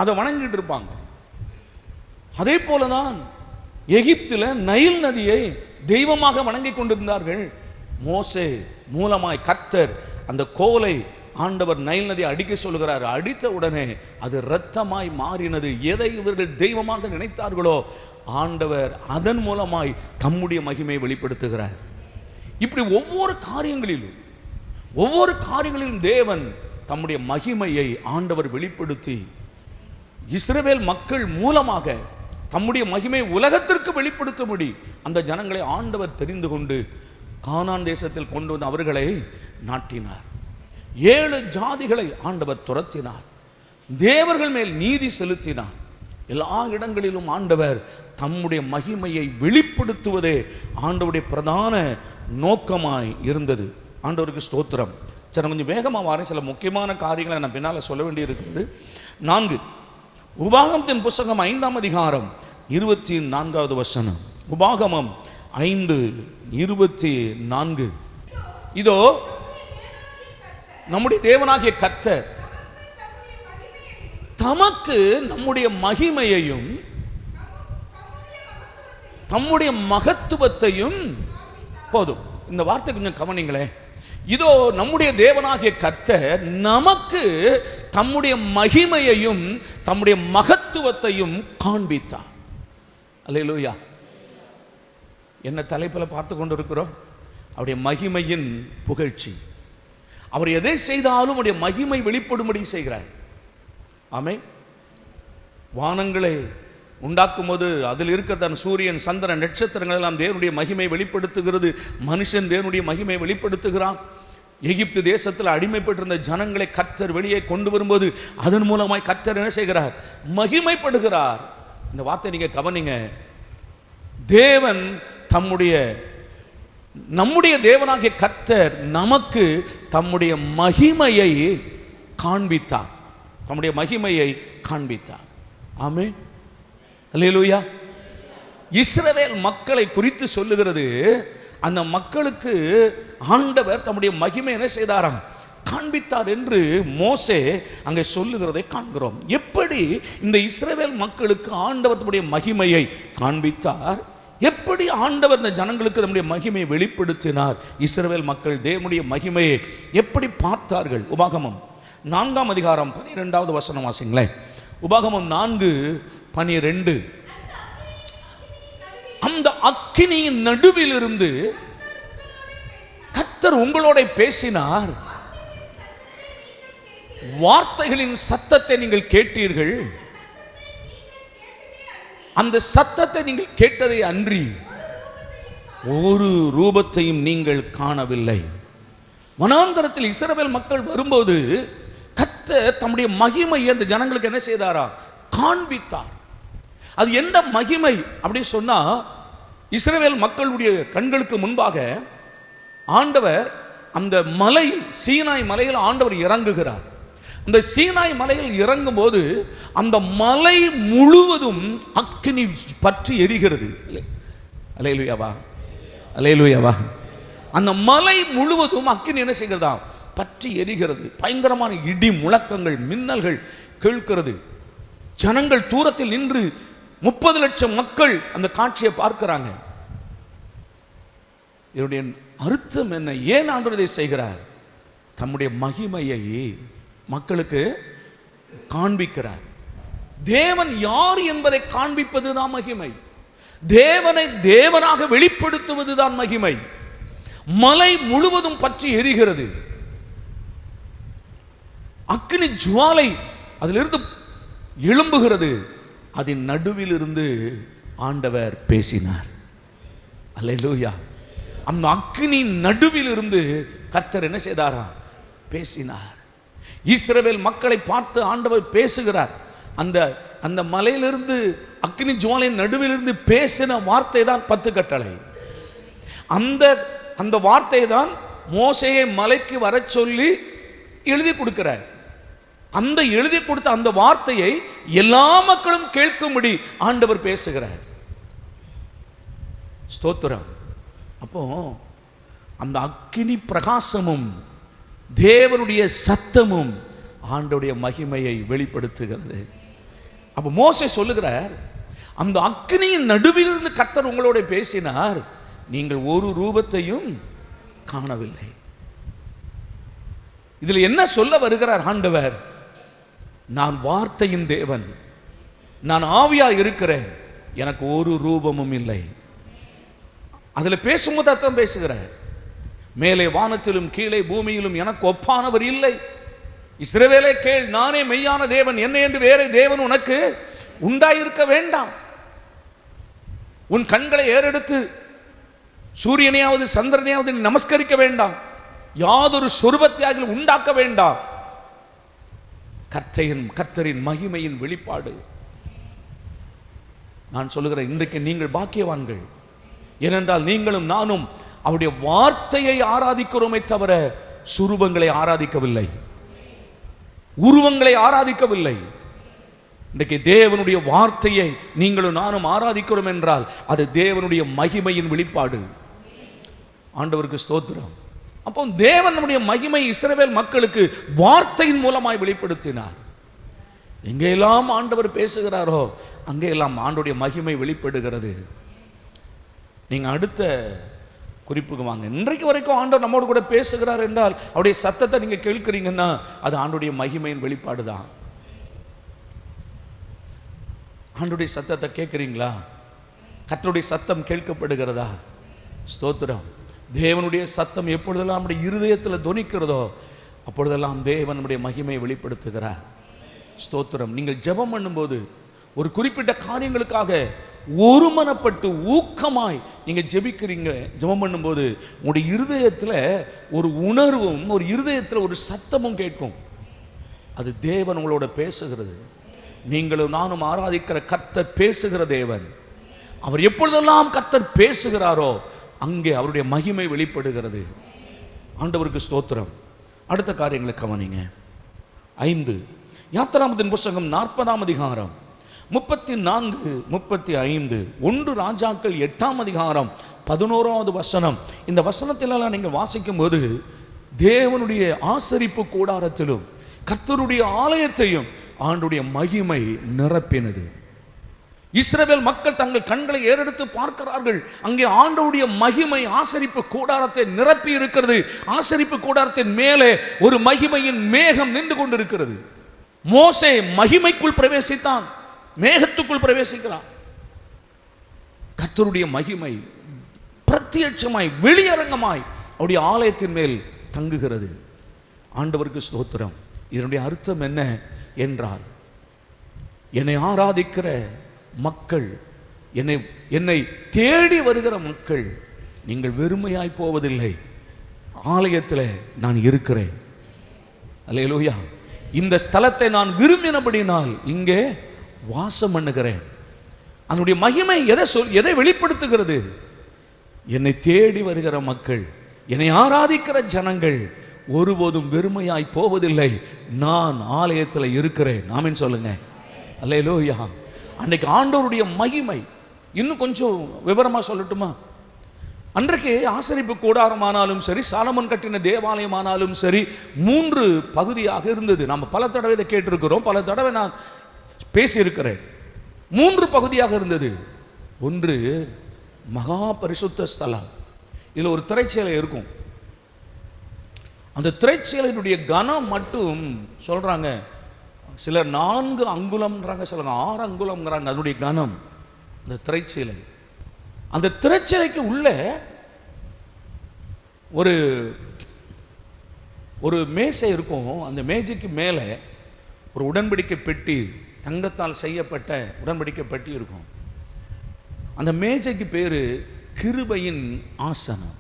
அதை வணங்கிட்டு இருப்பாங்க. அதே போலதான் எகிப்தில் நைல் நதியை தெய்வமாக வணங்கி கொண்டிருந்தார்கள். மோசே மூலமாய் கர்த்தர் அந்த கோலை ஆண்டவர் நைல் நதியை அடிக்க சொல்கிறார். அடித்த உடனே அது இரத்தமாய் மாறினது. எதை இவர்கள் தெய்வமாக நினைத்தார்களோ ஆண்டவர் அதன் மூலமாய் தம்முடைய மகிமையை வெளிப்படுத்துகிறார். இப்படி ஒவ்வொரு காரியங்களிலும் தேவன் தம்முடைய மகிமையை ஆண்டவர் வெளிப்படுத்தி இஸ்ரவேல் மக்கள் மூலமாக தம்முடைய மகிமையை உலகத்திற்கு வெளிப்படுத்தும்படி அந்த ஜனங்களை ஆண்டவர் தெரிந்து கொண்டு கானான் தேசத்தில் கொண்டு வந்து அவர்களை நாட்டினார். 7 ஜாதிகளை ஆண்டவர் துரத்தினார். தேவர்கள் மேல் நீதி செலுத்தினார். எல்லா இடங்களிலும் ஆண்டவர் தம்முடைய மகிமையை வெளிப்படுத்துவதே ஆண்டவருடைய பிரதான நோக்கமாய் இருந்தது. ஆண்டவருக்கு ஸ்தோத்திரம். சரி, கொஞ்சம் வேகமாக வாரேன். சில முக்கியமான காரியங்களை நான் பின்னால் சொல்ல வேண்டியிருக்கிறது. 4 உபாகமத்தின் புஸ்தகம் 5ஆம் அதிகாரம் 24வது வசனம். உபாகமம் 5:24. இதோ நம்முடைய தேவனாகிய கர்த்தர் தமக்கு நம்முடைய மகிமையையும் தம்முடைய மகத்துவத்தையும் போதும். இந்த வார்த்தை கொஞ்சம் கவனிங்களே. இதோ நம்முடைய தேவனாகிய கர்த்தர் நமக்கு தம்முடைய மகிமையையும் தம்முடைய மகத்துவத்தையும் காண்பித்தார். அல்லேலூயா. என்ன தலைப்பில் பார்த்து கொண்டிருக்கிறோம்? அவருடைய மகிமையின் புகழ்ச்சி. அவர் எதை செய்தாலும் அவருடைய மகிமை வெளிப்படும்படி செய்கிறார். ஆமென். வானங்களை உண்டாக்கும் போது அதில் இருக்கிற சூரியன், சந்திரன், நட்சத்திரங்கள் எல்லாம் தேவனுடைய மகிமை வெளிப்படுத்துகிறது. மனுஷன் தேவனுடைய மகிமை வெளிப்படுத்துகிறான். எகிப்து தேசத்தில் அடிமைப்பட்டிருந்த ஜனங்களை கர்த்தர் வெளியே கொண்டு வரும்போது அதன் மூலமாய் கர்த்தர் என்ன செய்கிறார்? மகிமைப்படுகிறார். இந்த வார்த்தை நீங்க கவனிங்க. தேவன் நம்முடைய தேவனாகிய கர்த்தர் நமக்கு தம்முடைய மகிமையை காண்பித்தார். தம்முடைய மகிமையை காண்பித்தார். ஆமென். அல்லேலூயா. இஸ்ரவேல் மக்களை குறித்து சொல்லுகிறது. அந்த மக்களுக்கு ஆண்டவர் தம்முடைய மகிமை என்ன செய்தாராம்? காண்பித்தார் என்று மோசே அங்கே சொல்லுகிறதை காண்கிறோம். எப்படி இந்த இஸ்ரவேல் மக்களுக்கு ஆண்டவர் தம்முடைய மகிமையை காண்பித்தார்? எப்படி ஆண்டவர் இந்த ஜனங்களுக்கு நம்முடைய மகிமையை வெளிப்படுத்தினார்? இஸ்ரவேல் மக்கள் தேவனுடைய மகிமையை எப்படி பார்த்தார்கள்? உபாகமம் 4ஆம் அதிகாரம் 12வது வசனம் வாசிங்களேன். உபாகமம் 4:12. அந்த அக்கினியின் நடுவில் இருந்து கர்த்தர் உங்களோட பேசினார். வார்த்தைகளின் சத்தத்தை நீங்கள் கேட்டீர்கள். அந்த சத்தத்தை நீங்கள் கேட்டதை அன்றி ஒரு ரூபத்தையும் நீங்கள் காணவில்லை. வனாந்தரத்தில் இஸ்ரவேல் மக்கள் வரும்போது கர்த்தர் தம்முடைய மகிமையை அந்த ஜனங்களுக்கு என்ன செய்தாரா? காண்பித்தார். அது எந்த மகிமை அப்படின்னு சொன்னா, இஸ்ரவேல் மக்களுடைய கண்களுக்கு முன்பாக ஆண்டவர் அந்த மலை, சீனாய் மலையில் ஆண்டவர் இறங்குகிறார். அந்த சீனாய் மலையில் இறங்கும் போது அந்த மலை முழுவதும் அக்கினி பற்றி எரிகிறது. அல்லேலூயாவா, அல்லேலூயாவா. அந்த மலை முழுவதும் அக்கினி என்ன செய்கிறதா? பற்றி எரிகிறது. பயங்கரமான இடி முழக்கங்கள், மின்னல்கள் கேட்கிறது. ஜனங்கள் தூரத்தில் நின்று 30 லட்சம் மக்கள் அந்த காட்சியை பார்க்கிறாங்க. இதனுடைய அர்த்தம் என்ன? ஏன் ஆண்டவர் இதை செய்கிறார்? தம்முடைய மகிமையை மக்களுக்கு காண்பிக்கிறார். தேவன் யார் என்பதை காண்பிப்பதுதான் மகிமை. தேவனை தேவனாக வெளிப்படுத்துவதுதான் மகிமை. மலை முழுவதும் பற்றி எரிகிறது, அக்கினி ஜுவாலை அதிலிருந்து எழும்புகிறது, அதன் நடுவில் இருந்து ஆண்டவர் பேசினார். அல்லேலூயா. அந்த அக்கினி நடுவில் இருந்து கர்த்தர் என்ன செய்தாரா? பேசினார். இஸ்ரவேல் மக்களை பார்த்து ஆண்டவர் பேசுகிறார். அந்த அந்த மலையிலிருந்து அக்கினி ஜுவாலின் நடுவிலிருந்து பேசின வார்த்தை தான் 10 கட்டளை. அந்த அந்த வார்த்தை தான் மோசேயை மலைக்கு வர சொல்லி எழுதி கொடுக்கிறார். அந்த எழுதி கொடுத்த அந்த வார்த்தையை எல்லா மக்களும் கேட்கும்படி ஆண்டவர் பேசுகிறார். ஸ்தோத்திரம். அப்போ அந்த அக்கினி பிரகாசமும் தேவனுடைய சத்தமும் ஆண்டவருடைய மகிமையை வெளிப்படுத்துகிறது. அப்போ மோசே சொல்லுகிறார், அந்த அக்கினியின் நடுவிலிருந்து கர்த்தர் உங்களோட பேசினார், நீங்கள் ஒரு ரூபத்தையும் காணவில்லை. இதில் என்ன சொல்ல வருகிறார் ஆண்டவர்? நான் வார்த்தையின் தேவன், நான் ஆவியா இருக்கிறேன், எனக்கு ஒரு ரூபமும் இல்லை. அதில் பேசும்போது அர்த்தம் பேசுகிறார், மேலே வானத்திலும் கீழே பூமியிலும் எனக்கு ஒப்பானவர் இல்லை. இஸ்ரவேலே கேள், நானே மெய்யான தேவன், என்னை என்று வேறே தேவன் உனக்கு உண்டாயிருக்க வேண்டாம். உன் கண்களை ஏறெடுத்து சூரியனையாவது சந்திரனையாவது நமஸ்கரிக்க வேண்டாம், யாதொரு சொரூபத்தையாக உண்டாக்க வேண்டாம். கர்த்தரின் மகிமையின் வெளிப்பாடு. நான் சொல்லுகிறேன், இன்றைக்கு நீங்கள் பாக்கியவான்கள். ஏனென்றால் நீங்களும் நானும் அவருடைய வார்த்தையை ஆராதிக்கிறோமே தவிர சுரூபங்களை ஆராதிக்கவில்லை, உருவங்களை ஆராதிக்கவில்லை. இன்றைக்கு தேவனுடைய வார்த்தையை நீங்களும் நானும் ஆராதிக்கிறோம் என்றால் அது தேவனுடைய மகிமையின் வெளிப்பாடு. ஆண்டவருக்கு ஸ்தோத்திரம். அப்போ தேவன் நம்முடைய மகிமை இஸ்ரவேல் மக்களுக்கு வார்த்தையின் மூலமாய் வெளிப்படுத்தினார். எங்கெல்லாம் ஆண்டவர் பேசுகிறாரோ அங்கெல்லாம் ஆண்டவருடைய மகிமை வெளிப்படுகிறது. நீங்க அடுத்த குறிப்புக்கு வாங்க. இன்றைக்கு வரைக்கும் ஆண்டவர் நம்மோடு கூட பேசுகிறார் என்றால் அவருடைய சத்தத்தை நீங்க கேட்கிறீங்கன்னா அது ஆண்டவருடைய மகிமையின் வெளிப்பாடு தான். ஆண்டவருடைய சத்தத்தை கேட்கிறீங்களா? கர்த்தருடைய சத்தம் கேட்கப்படுகிறதா? ஸ்தோத்திரம். தேவனுடைய சத்தம் எப்பொழுதெல்லாம் நம்முடைய இருதயத்தில் தொனிக்கிறதோ அப்பொழுதெல்லாம் தேவன் நம்முடைய மகிமையை வெளிப்படுத்துகிறார். ஸ்தோத்திரம். நீங்கள் ஜெபம் பண்ணும்போது ஒரு குறிப்பிட்ட காரியங்களுக்காக ஒருமனப்பட்டு ஊக்கமாய் நீங்கள் ஜெபிக்கிறீங்க. ஜெபம் பண்ணும்போது உங்களுடைய இருதயத்தில் ஒரு உணர்வும் ஒரு இருதயத்தில் ஒரு சத்தமும் கேட்கும். அது தேவன் உங்களோட பேசுகிறது. நீங்களும் நானும் ஆராதிக்கிற கர்த்தர் பேசுகிற தேவன். அவர் எப்பொழுதெல்லாம் கர்த்தர் பேசுகிறாரோ அங்கே அவருடைய மகிமை வெளிப்படுகிறது. ஆண்டவருக்கு ஸ்தோத்திரம். அடுத்த காரியங்களை கவனிங்க. 5 யாத்திராமத்தின் புத்தகம் 40ஆம் அதிகாரம் 34, 35, 1 ராஜாக்கள் 8ஆம் அதிகாரம் 11வது வசனம். இந்த வசனத்திலெல்லாம் நீங்கள் வாசிக்கும் போது தேவனுடைய ஆசரிப்பு கூடாரத்திலும் கர்த்தருடைய ஆலயத்தையும் ஆண்டுடைய மகிமை நிரப்பினது. இஸ்ரவேல் மக்கள் தங்கள் கண்களை ஏறெடுத்து பார்க்கிறார்கள். அங்கே ஆண்டவருடைய மகிமை ஆசரிப்பு கூடாரத்தை நிரப்பி இருக்கிறது. ஆசரிப்பு கூடாரத்தின் மேலே ஒரு மகிமையின் மேகம் நின்று கொண்டிருக்கிறது. மோசே மகிமைக்குள் பிரவேசித்தான், மேகத்துக்குள் பிரவேசிக்கிறான். கர்த்தருடைய மகிமை பிரத்யட்சமாய் வெளியரங்கமாய் அவருடைய ஆலயத்தின் மேல் தங்குகிறது. ஆண்டவருக்கு ஸ்தோத்திரம். இதனுடைய அர்த்தம் என்ன என்றால், என்னை ஆராதிக்கிற மக்கள், என்னை தேடி வருகிற மக்கள், நீங்கள் வெறுமையாய் போவதில்லை. ஆலயத்தில் நான் இருக்கிறேன். அல்லேலூயா. இந்த ஸ்தலத்தை நான் விரும்பினபடினால் இங்கே வாசம் பண்ணுகிறேன். அதனுடைய மகிமை எதை வெளிப்படுத்துகிறது? என்னை தேடி வருகிற மக்கள், என்னை ஆராதிக்கிற ஜனங்கள் ஒருபோதும் வெறுமையாய் போவதில்லை. நான் ஆலயத்தில் இருக்கிறேன். ஆமென் சொல்லுங்க. அல்லேலூயா. அன்னைக்கு ஆண்டவருடைய மகிமை இன்னும் கொஞ்சம் விவரமாக சொல்லட்டுமா? அன்றைக்கு ஆசரிப்பு கூடாரமானாலும் சரி, சாலமன் கட்டின தேவாலயமானாலும் சரி 3 பகுதியாக இருந்தது. நம்ம பல தடவை இதை கேட்டிருக்கிறோம், பல தடவை நான் பேசியிருக்கிறேன். 3 பகுதியாக இருந்தது. ஒன்று மகா பரிசுத்த ஸ்தலம், இதில் ஒரு திரைச்சீலை இருக்கும். அந்த திரைச்சீலையினுடைய கனம் மட்டும் சொல்றாங்க, சிலர் 4 அங்குலம்ன்றாங்க, சிலர் 6 அங்குலம்ங்கிறாங்க அதனுடைய கனம். அந்த திரைச்சீலை, அந்த திரைச்சீலைக்கு உள்ள ஒரு மேசை இருக்கும். அந்த மேஜைக்கு மேலே ஒரு உடன்படிக்கை பெட்டி, தங்கத்தால் செய்யப்பட்ட உடன்படிக்கை பெட்டி இருக்கும். அந்த மேஜைக்கு பேரு கிருபையின் ஆசனம்.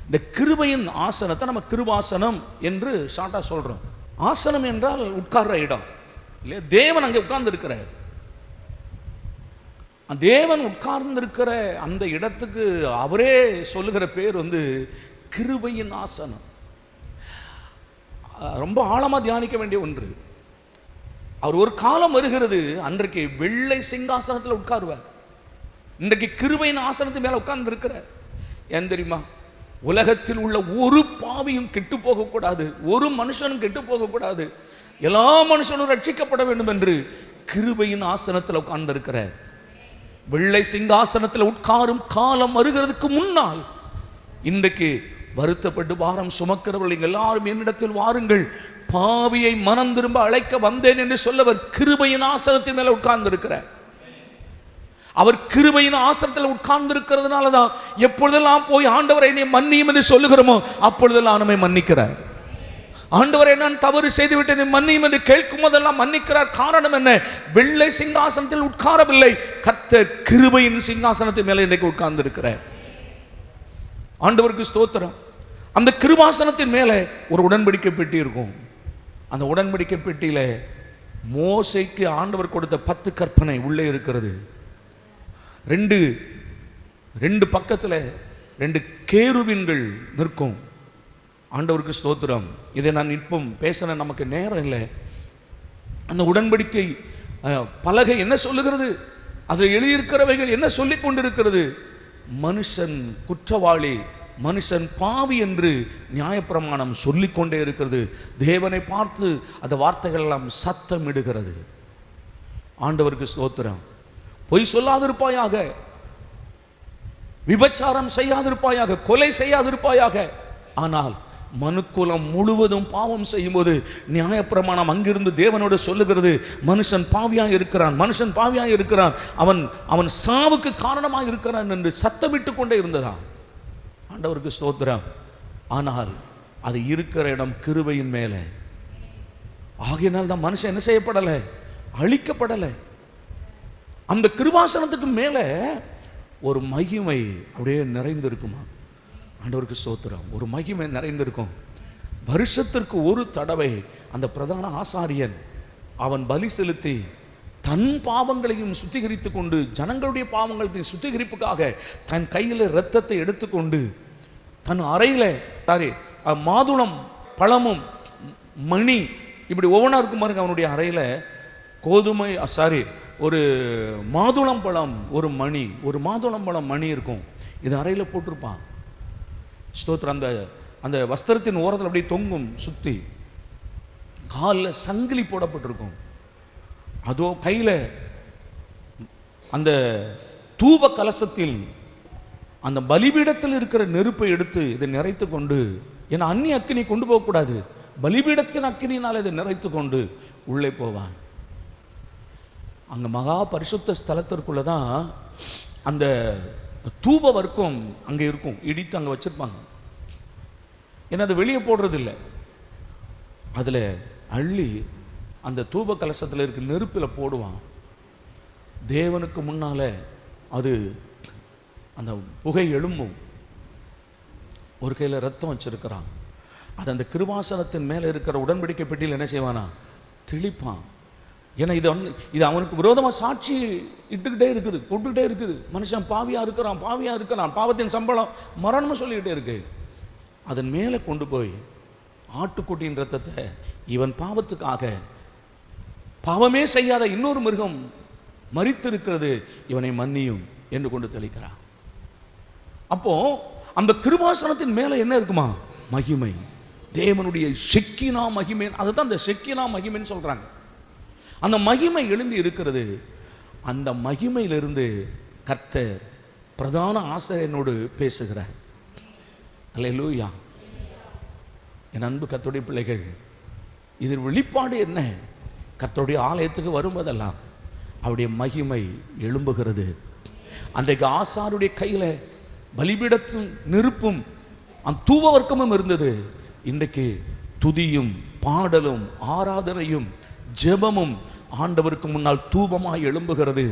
இந்த கிருபையின் ஆசனத்தை நம்ம கிருபாசனம் என்று ஷார்ட்டா சொல்றோம். ஆசனம் என்றால் உட்கார்ற இடம் இல்லையா? தேவன் அங்கே உட்கார்ந்து இருக்கிறார். தேவன் உட்கார்ந்து இருக்கிற அந்த இடத்துக்கு அவரே சொல்லுகிற பேர் கிருபையின் ஆசனம். ரொம்ப ஆழமா தியானிக்க வேண்டிய ஒன்று. அவர் ஒரு காலம் வருகிறது, அன்றைக்கு வெள்ளை சிங்காசனத்தில் உட்காருவார். இன்றைக்கு கிருபையின் ஆசனத்து மேல உட்கார்ந்து இருக்கிறார். ஏன் தெரியுமா? உலகத்தில் உள்ள ஒரு பாவியும் கெட்டு போகக்கூடாது, ஒரு மனுஷனும் கெட்டு போகக்கூடாது, எல்லா மனுஷனும் ரட்சிக்கப்பட வேண்டும் என்று கிருபையின் ஆசனத்தில் உட்கார்ந்து இருக்கிறார். வெள்ளை சிங்காசனத்தில் உட்காரும் காலம் வருகிறதுக்கு முன்னால் இன்றைக்கு வருத்தப்பட்டு பாரம் சுமக்கிறவர்கள் எல்லாரும் என்னிடத்தில் வாருங்கள், பாவியை மனம் திரும்ப அழைக்க வந்தேன் என்று சொல்லவர் கிருபையின் ஆசனத்தின் மேல உட்கார்ந்து இருக்கிறார். அவர் கிருபையின் ஆசனத்தில் உட்கார்ந்து இருக்கிறதுனால தான் எப்பொழுதெல்லாம் போய் ஆண்டவரை என்னை மன்னியும் என்று சொல்லுகிறோமோ அப்பொழுதெல்லாம் நம்மை மன்னிக்கிறார். ஆண்டவரை நான் தவறு செய்துவிட்டேன் மன்னியும் என்று கேட்கும் போதெல்லாம் மன்னிக்கிறார். காரணம் என்ன? வெள்ளை சிங்காசனத்தில் உட்காரவில்லை, கர்த்தர் கிருபையின் சிங்காசனத்தின் மேலே இன்றைக்கு உட்கார்ந்து இருக்கிறார். ஆண்டவருக்கு ஸ்தோத்திரம். அந்த கிருபாசனத்தின் மேலே ஒரு உடன்படிக்கை பெட்டி இருக்கும். அந்த உடன்படிக்கை பெட்டியில மோசேக்கு ஆண்டவர் கொடுத்த 10 கற்பனை உள்ளே இருக்கிறது. ரெண்டு பக்கத்தில் 2 கேருபீன்கள் நிற்கும். ஆண்டவருக்கு ஸ்தோத்திரம். இதை நான் இப்போ பேச நமக்கு நேரம் இல்லை. அந்த உடன்படிக்கை பலகை என்ன சொல்லுகிறது? அதில் எழுதியிருக்கிறவைகள் என்ன சொல்லிக் கொண்டிருக்கிறது? மனுஷன் குற்றவாளி, மனுஷன் பாவி என்று நியாயப்பிரமாணம் சொல்லிக்கொண்டே இருக்கிறது. தேவனை பார்த்து அந்த வார்த்தைகள் எல்லாம் சத்தமிடுகிறது. ஆண்டவருக்கு ஸ்தோத்திரம். பொய் சொல்லாதிருப்பாயாக, விபச்சாரம் செய்யாதிருப்பாயாக, கொலை செய்யாதிருப்பாயாக. ஆனால் மனுக்குலம் முழுவதும் பாவம் செய்யும்போது நியாயப்பிரமாணம் அங்கிருந்து தேவனோடு சொல்லுகிறது, மனுஷன் பாவியாக இருக்கிறான், மனுஷன் பாவியாக இருக்கிறான், அவன் சாவுக்கு காரணமாக இருக்கிறான் என்று சத்தமிட்டு கொண்டே இருந்ததா. ஆண்டவருக்கு ஸ்தோத்திரம். ஆனால் அது இருக்கிற இடம் கிருபையின் மேலே. ஆகையினால் தான் மனுஷன் என்ன செய்யப்படலை? அழிக்கப்படலை. அந்த கிருபாசனத்துக்கு மேலே ஒரு மகிமை அப்படியே நிறைந்திருக்குமா. ஆண்டவருக்கு ஸ்தோத்திரம். ஒரு மகிமை நிறைந்திருக்கும். வருஷத்திற்கு ஒரு தடவை அந்த பிரதான ஆசாரியன் அவன் பலி செலுத்தி தன் பாவங்களையும் சுத்திகரித்து கொண்டு, ஜனங்களுடைய பாவங்களை சுத்திகரிப்புக்காக தன் கையில் இரத்தத்தை எடுத்துக்கொண்டு தன் அறையில் மாதுளம் பழமும் மணி இப்படி ஒவ்வொன்றா இருக்கும் பாருங்க. அவனுடைய அறையில் கோதுமை ஒரு மாதுளம் பழம் ஒரு மணி, ஒரு மாதுளம் பழம் மணி இருக்கும். இது அறையில் போட்டிருப்பான். ஸ்தோத்திரம். அந்த வஸ்திரத்தின் ஓரத்தில் அப்படியே தொங்கும், சுற்றி காலில் சங்கிலி போடப்பட்டிருக்கும். அதோ கையில் அந்த தூப கலசத்தில் அந்த பலிபீடத்தில் இருக்கிற நெருப்பை எடுத்து இதை நிறைத்து கொண்டு, ஏன்னா அந்நிய அக்கினி கொண்டு போகக்கூடாது, பலிபீடத்தின் அக்கினினால் இதை நிறைத்து கொண்டு உள்ளே போவான். அங்கே மகா பரிசுத்த ஸ்தலத்திற்குள்ளே தான் அந்த தூப வர்க்கம் அங்கே இருக்கும், இடித்து அங்கே வச்சுருப்பாங்க. ஏன்னா அது வெளியே போடுறது இல்லை, அதில் அள்ளி அந்த தூப கலசத்தில் இருக்க நெருப்பில் போடுவான். தேவனுக்கு முன்னால் அது அந்த புகை எழும்பும். ஒரு கையில் ரத்தம் வச்சிருக்கிறான். அது அந்த கிருபாசனத்தின் மேலே இருக்கிற உடன்படிக்கை பெட்டியில் என்ன செய்வானா? தெளிப்பான். ஏன்னா இது அவனுக்கு விரோதமாக சாட்சி இட்டுக்கிட்டே இருக்குது, போட்டுக்கிட்டே இருக்குது. மனுஷன் பாவியாக இருக்கிறான், பாவத்தின் சம்பளம் மரணம்னு சொல்லிக்கிட்டே இருக்கு. அதன் மேலே கொண்டு போய் ஆட்டுக்குட்டியின் ரத்தத்தை, இவன் பாவத்துக்காக, பாவமே செய்யாத இன்னொரு மிருகம் மரித்திருக்கிறது, இவனை மன்னியும் என்று கொண்டு தெளிக்கிறான். அப்போ அந்த கிருபாசனத்தின் மேலே என்ன இருக்குமா? மகிமை, தேவனுடைய ஷெக்கினா மகிமை. அதுதான் அந்த ஷெக்கினா மகிமைன்னு சொல்றாங்க. அந்த மகிமை எழும்பி இருக்கிறது. அந்த மகிமையிலிருந்து கர்த்தர் பிரதான ஆசிரியனோடு பேசுகிறார். அல்லேலூயா. என் அன்பு கர்த்தருடைய பிள்ளைகள், இதில் வெளிப்பாடு என்ன? கர்த்தருடைய ஆலயத்துக்கு வரும்போதெல்லாம் அவருடைய மகிமை எழும்புகிறது. அன்றைக்கு ஆசாருடைய கையில் பலிபீடத்தும் நெருப்பும் அந்த தூபவர்க்கமும் இருந்தது. இன்றைக்கு துதியும் பாடலும் ஆராதனையும் ஜெபமும் ஆண்டவருக்கு முன்னால் தூபமாய் எழும்புகிறது.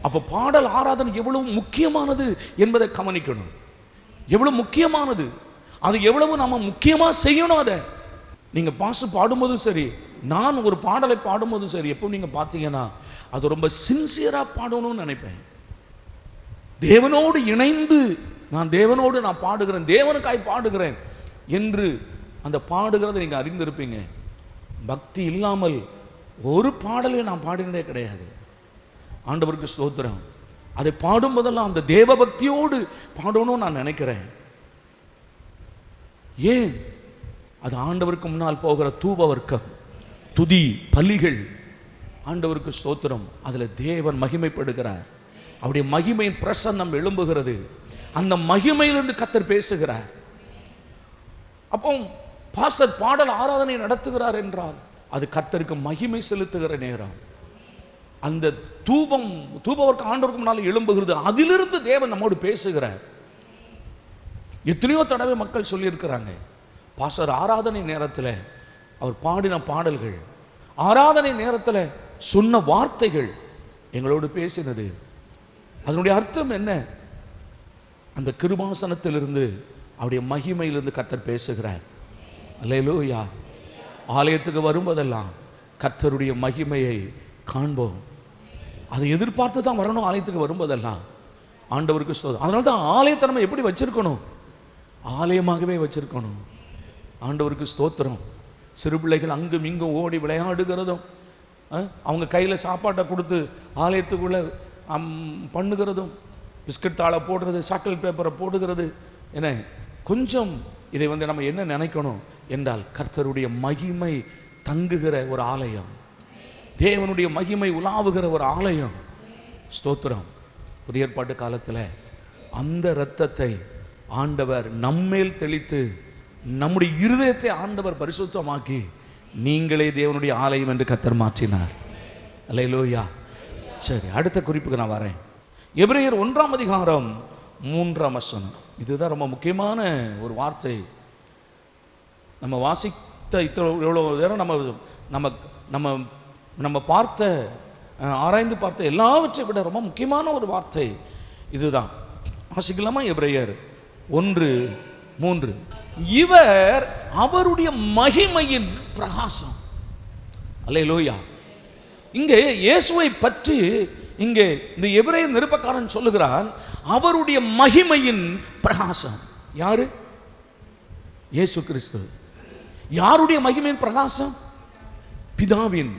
அப்போ பாடல் ஆராதனை எவ்வளவு முக்கியமானது என்பதை கவனிக்கணும். எவ்வளவு முக்கியமானது, அது எவ்வளவு நம்ம முக்கியமாக செய்யணும். அதை நீங்கள் பாசு பாடும்போதும் சரி, நான் ஒரு பாடலை பாடும்போதும் சரி, எப்போ நீங்கள் பார்த்தீங்கன்னா அது ரொம்ப சின்சியராக பாடணும்னு நினைப்பேன். தேவனோடு இணைந்து நான் பாடுகிறேன், தேவனுக்காய் பாடுகிறேன் என்று அந்த பாடுகிறத நீங்கள் அறிந்திருப்பீங்க. பக்தி இல்லாமல் ஒரு பாடலை நான் பாடினதே கிடையாது. ஆண்டவருக்கு ஸ்தோத்திரம். அதை பாடும்போதெல்லாம் அந்த தேவ பக்தியோடு பாடணும்னு நான் நினைக்கிறேன். ஏன்? அது ஆண்டவருக்கு முன்னால் போகிற தூபவர்க்கம், துதி பலிகள். ஆண்டவருக்கு ஸ்தோத்திரம். அதில் தேவன் மகிமைப்படுகிறார். அவருடைய மகிமையின் பிரசன்னம் எழும்புகிறது. அந்த மகிமையிலிருந்து கர்த்தர் பேசுகிறார். அப்போ பாஸ்டர் பாடல் ஆராதனை நடத்துகிறார் என்றால் அது கர்த்தருக்கு மகிமை செலுத்துகிற நேரம். அந்த தூபவர்க்கு ஆண்டவருக்கு முன்னால் எழும்புகிறது. அதிலிருந்து தேவன் நம்மோடு பேசுகிறார். எத்தனையோ தடவை மக்கள் சொல்லியிருக்கிறாங்க, பாஸ்டர் ஆராதனை நேரத்தில் அவர் பாடின பாடல்கள், ஆராதனை நேரத்தில் சொன்ன வார்த்தைகள் எங்களோடு பேசினது. அதனுடைய அர்த்தம் என்ன? அந்த கிருபாசனத்திலிருந்து அவருடைய மகிமையிலிருந்து கர்த்தர் பேசுகிறார். அல்லேலூயா. ஆலயத்துக்கு வரும்போதெல்லாம் கர்த்தருடைய மகிமையை காண்போம். அதை எதிர்பார்த்து தான் வரணும். ஆலயத்துக்கு வரும்போதெல்லாம் ஆண்டவருக்கு ஸ்தோத்திரம். அதனால தான் ஆலயத்தை நம்ம எப்படி வச்சிருக்கணும்? ஆலயமாகவே வச்சிருக்கணும். ஆண்டவருக்கு ஸ்தோத்திரம். சிறு பிள்ளைகள் அங்கும் இங்கும் ஓடி விளையாடுகிறதும், அவங்க கையில் சாப்பாட்டை கொடுத்து ஆலயத்துக்குள்ளே பண்ணுகிறதும், பிஸ்கட் தாளை போடுறது, சாக்லேட் பேப்பரை போடுகிறது என்ன, கொஞ்சம் இதை நம்ம என்ன நினைக்கணும் என்றால், கர்த்தருடைய மகிமை தங்குகிற ஒரு ஆலயம், தேவனுடைய மகிமை உலாவுகிற ஒரு ஆலயம். ஸ்தோத்திரம். புதிய ஏற்பாட்டு காலத்தில் அந்த இரத்தத்தை ஆண்டவர் நம்மேல் தெளித்து நம்முடைய இருதயத்தை ஆண்டவர் பரிசுத்தமாக்கி நீங்களே தேவனுடைய ஆலயம் என்று கர்த்தர் மாற்றினார். அல்லேலூயா. சரி, அடுத்த குறிப்புக்கு நான் வரேன். எபிரேயர் 1ஆம் அதிகாரம் 3ஆம் வசனம். இதுதான் ரொம்ப முக்கியமான ஒரு வார்த்தை. நம்ம வாசித்த இவ்வளோ நேரம் நம்ம பார்த்த ஆராய்ந்து பார்த்த எல்லாவற்றை விட ரொம்ப முக்கியமான ஒரு வார்த்தை இதுதான். வாசிக்கலாமா? எபிரேயர் 1:3. இவர் அவருடைய மகிமையின் பிரகாசம். அல்லேலூயா. இங்கே இயேசுவை பற்றி இங்கே இந்த எபிரேய நிருபக்காரன் சொல்லுகிறான், அவருடைய மகிமையின் பிரகாசம். யாரு? இயேசு கிறிஸ்து. யாருடைய மகிமையின் பிரகாசம்? பிதாவின்,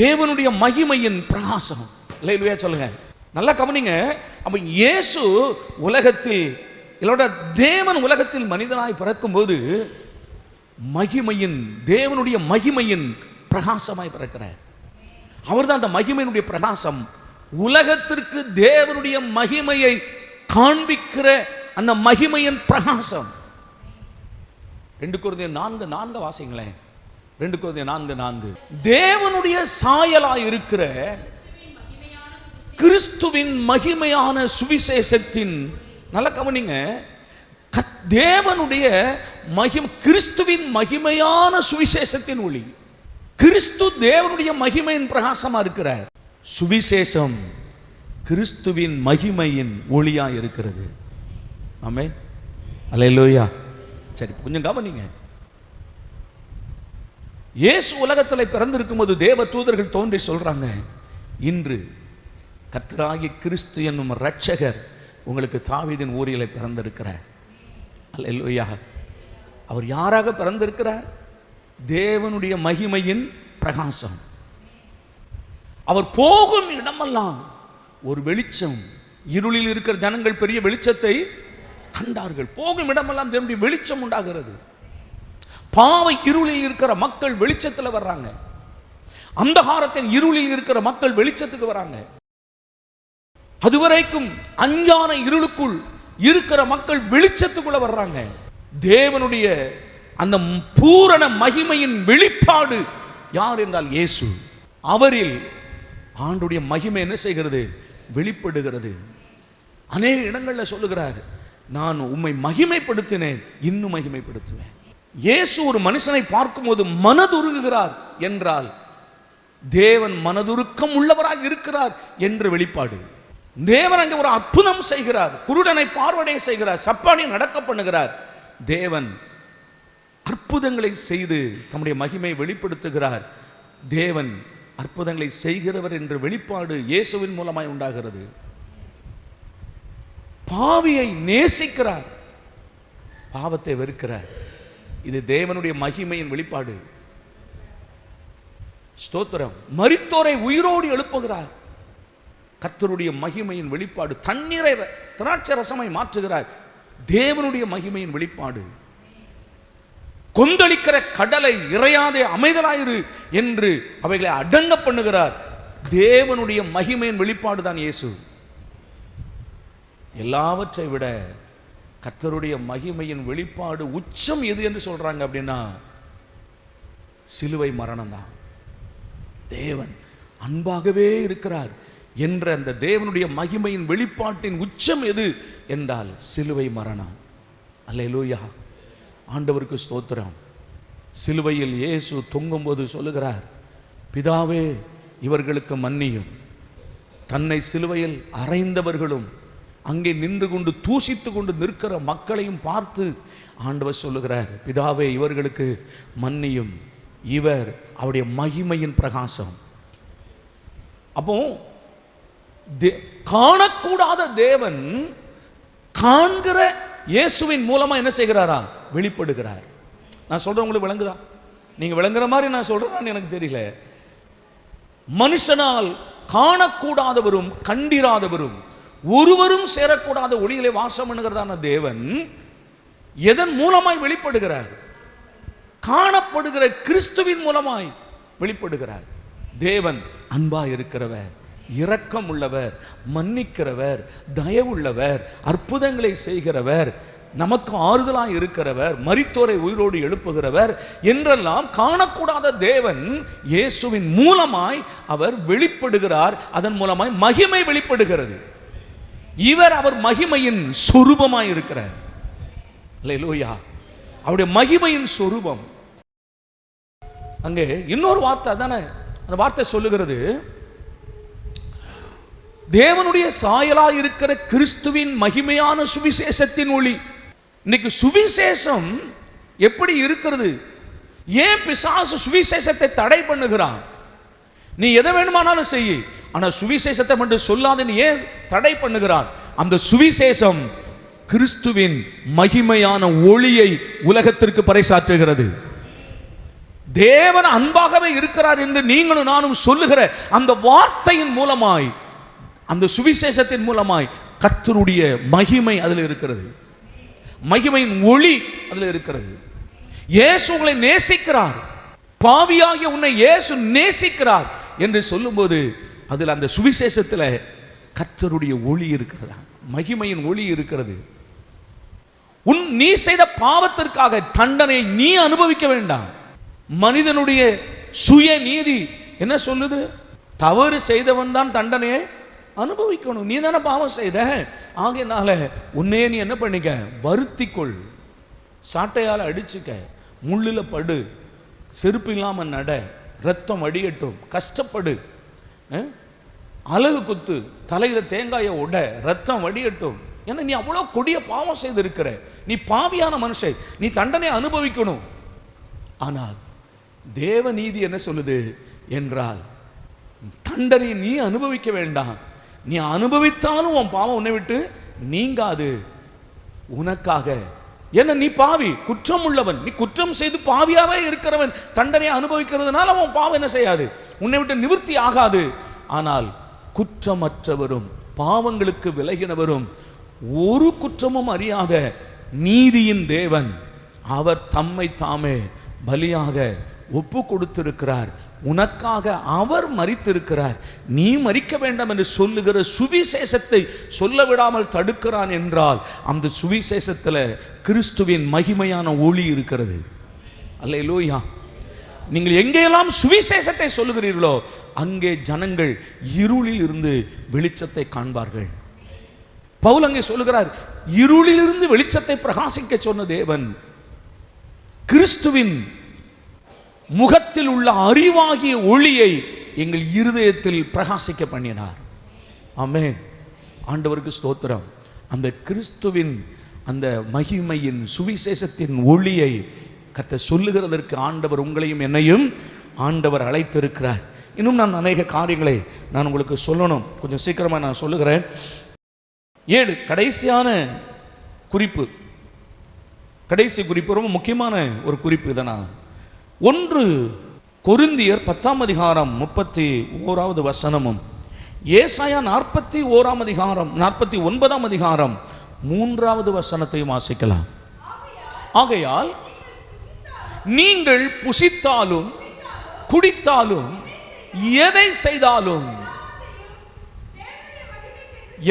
தேவனுடைய மகிமையின் பிரகாசம். அல்லேலூயா சொல்லுங்க. நல்லா கவனிங்க. அப்ப இயேசு உலகத்தில் இல்லோட தேவன் உலகத்தில் மனிதனாய் பிறக்கும்போது மகிமையின், தேவனுடைய மகிமையின் பிரகாசமாய் பிறக்கிறார். அவர்தான் அந்த மகிமையினுடைய பிரகாசம். உலகத்திற்கு தேவனுடைய மகிமையை காண்பிக்கிற அந்த மகிமையின் பிரகாசம். 2 கொரிந்தியர் 4:4 வாசிங்களேன். 2 கொரிந்தியர் 4:4. தேவனுடைய சாயலாய் இருக்கிற கிறிஸ்துவின் மகிமையான சுவிசேஷத்தின், நல்ல கவனிங்க, தேவனுடைய மகிமை, கிறிஸ்துவின் மகிமையான சுவிசேஷத்தின் ஒளி. கிறிஸ்து தேவனுடைய மகிமையின் பிரகாசமா இருக்கிறார். சுவிசேஷம் கிறிஸ்துவின் மகிமையின் ஒளியா இருக்கிறது. ஆமென். அல்லேலூயா. சரி, கொஞ்சம் கவனிங்க. இயேசு உலகத்தில் பிறந்திருக்கும் போது தேவ தூதர்கள் தோன்றி சொல்றாங்க, இன்று கர்த்தராகிய கிறிஸ்து என்னும் இரட்சகர் உங்களுக்கு தாவீதின் ஊரிலே பிறந்திருக்கிறார். அல்லேலூயா. அவர் யாராக பிறந்திருக்கிறார்? தேவனுடைய மகிமையின் பிரகாசம். அவர் போகும் இடமெல்லாம் ஒரு வெளிச்சம். இருளில் இருக்கிற ஜனங்கள் பெரிய வெளிச்சத்தை கண்டார்கள். போகும் இடமெல்லாம் தேவனுடைய வெளிச்சம் உண்டாகிறது. பாவ இருளில் இருக்கிற மக்கள் வெளிச்சத்தில் வர்றாங்க. அந்தகாரத்தின் இருளில் இருக்கிற மக்கள் வெளிச்சத்துக்கு வராங்க. அதுவரைக்கும் அஞ்ஞான இருளுக்குள் இருக்கிற மக்கள் வெளிச்சத்துக்குள்ள வர்றாங்க. தேவனுடைய அந்த பூரண மகிமையின் வெளிப்பாடு யார் என்றால் இயேசு. அவரில் ஆண்டுடைய மகிமை என்ன செய்கிறது? வெளிப்படுகிறது. அநேக இடங்களில் சொல்லுகிறார், நான் உம்மை மகிமைப்படுத்தினேன், இன்னும் மகிமைப்படுத்துவேன். இயேசு ஒரு மனுஷனை பார்க்கும்போது மனதுருகுகிறார் என்றால் தேவன் மனதுருக்கம் உள்ளவராக இருக்கிறார் என்று வெளிப்பாடு. தேவன் அங்கே ஒரு அற்புதம் செய்கிறார், குருடனை பார்வடைய செய்கிறார், சப்பானை நடக்க பண்ணுகிறார். தேவன் அற்புதங்களை செய்து தம்முடைய மகிமை வெளிப்படுத்துகிறார். தேவன் அற்புதங்களை செய்கிறவர் என்ற வெளிப்பாடு இயேசுவின் மூலமாய் உண்டாகிறது. பாவியை நேசிக்கிறார், பாவத்தை வெறுக்கிறார். இது தேவனுடைய மகிமையின் வெளிப்பாடு. ஸ்தோத்திரம். மரித்தோரை உயிரோடு எழுப்புகிறார், கர்த்தருடைய மகிமையின் வெளிப்பாடு. தண்ணீரை திராட்சை ரசமாய் மாற்றுகிறார், தேவனுடைய மகிமையின் வெளிப்பாடு. கொந்தளிக்கிற கடலை இறையாதே அமைதலாயிரு என்று அவைகளை அடங்க பண்ணுகிறார், தேவனுடைய மகிமையின் வெளிப்பாடு தான் இயேசு. எல்லாவற்றை விட கர்த்தருடைய மகிமையின் வெளிப்பாடு உச்சம் எது என்று சொல்றாங்க அப்படின்னா சிலுவை மரணம் தான். தேவன் அன்பாகவே இருக்கிறார் என்ற அந்த தேவனுடைய மகிமையின் வெளிப்பாட்டின் உச்சம் எது என்றால் சிலுவை மரணம். அல்லேலூயா, ஆண்டவருக்கு ஸ்தோத்திரம். சிலுவையில் இயேசு தொங்கும்போது சொல்லுகிறார், பிதாவே இவர்களுக்கு மன்னியும். தன்னை சிலுவையில் அறைந்தவர்களும் அங்கே நின்று கொண்டு தூசித்து கொண்டு நிற்கிற மக்களையும் பார்த்து ஆண்டவர் சொல்லுகிறார், பிதாவே இவர்களுக்கு மன்னியும். இவர் அவருடைய மகிமையின் பிரகாசம். அப்போ காணக்கூடாத தேவன் காண்கிற இயேசுவின் மூலமா என்ன செய்கிறாரா? வெளிப்படுகிறார். நான் சொல்றேன், உங்களுக்கு விளங்குதா? நீங்க விளங்குற மாதிரி நான் சொல்றேன்னு எனக்கு தெரியல. மனுஷனால் காணக்கூடாதவரும் கண்டிராதவரும் ஒருவரும் சேரக்கூடாத ஒளியிலே வாசம் பண்ணுகிறதான தேவன் எதன் மூலமாய் வெளிப்படுகிறார்? காணப்படுகிற கிறிஸ்துவின் மூலமாய் வெளிப்படுகிறார். தேவன் அன்பாய் இருக்கிறவர், இரக்கம் உள்ளவர், மன்னிக்கிறவர், தயவுள்ளவர், அற்புதங்களை செய்கிறவர், நமக்கு ஆறுதலாய் இருக்கிறவர், மரித்தோரை உயிரோடு எழுப்புகிறவர் என்றெல்லாம் காணக்கூடாத தேவன் இயேசுவின் மூலமாய் அவர் வெளிப்படுகிறார். அதன் மூலமாய் மகிமை வெளிப்படுகிறது. இவர் அவர் மகிமையின் சொரூபமாய் இருக்கிறார். அல்லேலூயா, அவருடைய மகிமையின் சொரூபம். அங்கே இன்னொரு வார்த்தை தானே, அந்த வார்த்தை சொல்லுகிறது, தேவனுடைய சாயலாய் இருக்கிற கிறிஸ்துவின் மகிமையான சுவிசேஷத்தின் ஒளி. இன்னைக்கு சுவிசேஷம் எப்படி இருக்கிறது? ஏன் பிசாசு சுவிசேஷத்தை தடை பண்ணுகிறான்? நீ எதை வேணுமானாலும் செய்ய, ஆனா சுவிசேஷத்தை மட்டும் சொல்லாதன்னு ஏன் தடை பண்ணுகிறான்? அந்த சுவிசேஷம் கிறிஸ்துவின் மகிமையான ஒளியை உலகத்திற்கு பறைசாற்றுகிறது. தேவன் அன்பாகவே இருக்கிறார் என்று நீங்களும் நானும் சொல்லுகிற அந்த வார்த்தையின் மூலமாய், அந்த சுவிசேஷத்தின் மூலமாய் கர்த்தருடைய மகிமை அதில் இருக்கிறது, மகிமையின் ஒளி அதில் இருக்கிறது. இயேசு உங்களை நேசிக்கிறார், பாவியாகிய உன்னை இயேசு நேசிக்கிறார் என்று சொல்லும்போது அதில் அந்த சுவிசேஷத்தில் கர்த்தருடைய ஒளி இருக்கிறதா, மகிமையின் ஒளி இருக்கிறது. நீ செய்த பாவத்திற்காக தண்டனை நீ அனுபவிக்க வேண்டாம். மனிதனுடைய சுய நீதி என்ன சொல்லுது? தவறு செய்தவன் தான் தண்டனையை அனுபவிக்கணும். நீ தானே பாவம் செய்த, ஆகையினால உன்னையே நீ என்ன பண்ணிக்க, வருத்திக்கொள், சாட்டையால் அடிச்சுக்க, முள்ளில் படு, செருப்பு இல்லாமல் நட, ரத்தம் வடியட்டும், கஷ்டப்படு, அலகு குத்து, தலையில் தேங்காயை உட, ரத்தம் வடியட்டும். ஏன்னா நீ அவ்வளோ கொடிய பாவம் செய்திருக்கிற, நீ பாவியான மனுஷன், நீ தண்டனை அனுபவிக்கணும். ஆனால் தேவ நீதி என்ன சொல்லுது என்றால், தண்டனை நீ அனுபவிக்க வேண்டாம், நீ அனுபவித்தாலும் உன் பாவம் உன்னை விட்டு நீங்காது. உனக்காக, ஏன்னா நீ பாவி, குற்றம் உள்ளவன், நீ குற்றம் செய்து பாவியாவே இருக்கிறவன், தண்டனையை அனுபவிக்கிறதுனால உன் பாவம் என்ன செய்யாது, உன்னை விட்டு நிவர்த்தி ஆகாது. ஆனால் குற்றமற்றவரும் பாவங்களுக்கு விலகினவரும் ஒரு குற்றமும் அறியாத நீதியின் தேவன், அவர் தம்மை தாமே பலியாக ஒப்பு கொடுத்திருக்கிறார். உனக்காக அவர் மரித்திருக்கிறார், நீ மரிக்க வேண்டாம் என்று சொல்லுகிற சுவிசேஷத்தை சொல்ல விடாமல் தடுக்கிறான் என்றால் அந்த சுவிசேஷத்தில் கிறிஸ்துவின் மகிமையான ஒளி இருக்கிறது. அல்லேலூயா. நீங்கள் எங்கெல்லாம் சுவிசேஷத்தை சொல்லுகிறீர்களோ அங்கே ஜனங்கள் இருளில் இருந்து வெளிச்சத்தை காண்பார்கள். பவுல் அங்கே சொல்லுகிறார், இருளிலிருந்து வெளிச்சத்தை பிரகாசிக்க சொன்ன தேவன் கிறிஸ்துவின் முகத்தில் உள்ள அறிவாகிய ஒளியை எங்கள் இருதயத்தில் பிரகாசிக்க பண்ணினார். ஆமென். ஆண்டவருக்கு ஸ்தோத்திரம். அந்த கிறிஸ்துவின் அந்த மகிமையின் சுவிசேஷத்தின் ஒளியை கர்த்தர் சொல்லுகிறதற்கு ஆண்டவர் உங்களையும் என்னையும் ஆண்டவர் அழைத்திருக்கிறார். இன்னும் நான் அநேக காரியங்களை நான் உங்களுக்கு சொல்லணும், கொஞ்சம் சீக்கிரமாக நான் சொல்லுகிறேன். 7 கடைசியான குறிப்பு, கடைசி குறிப்பு, ரொம்ப முக்கியமான ஒரு குறிப்பு. இதை நான் 1 கொரிந்தியர் 10ஆம் அதிகாரம் 31வது வசனமும் ஏசாயா 41ஆம் அதிகாரம் 49ஆம் அதிகாரம் 3வது வசனத்தையும் வாசிக்கலாம். ஆகையால் நீங்கள் புசித்தாலும் குடித்தாலும் எதை செய்தாலும்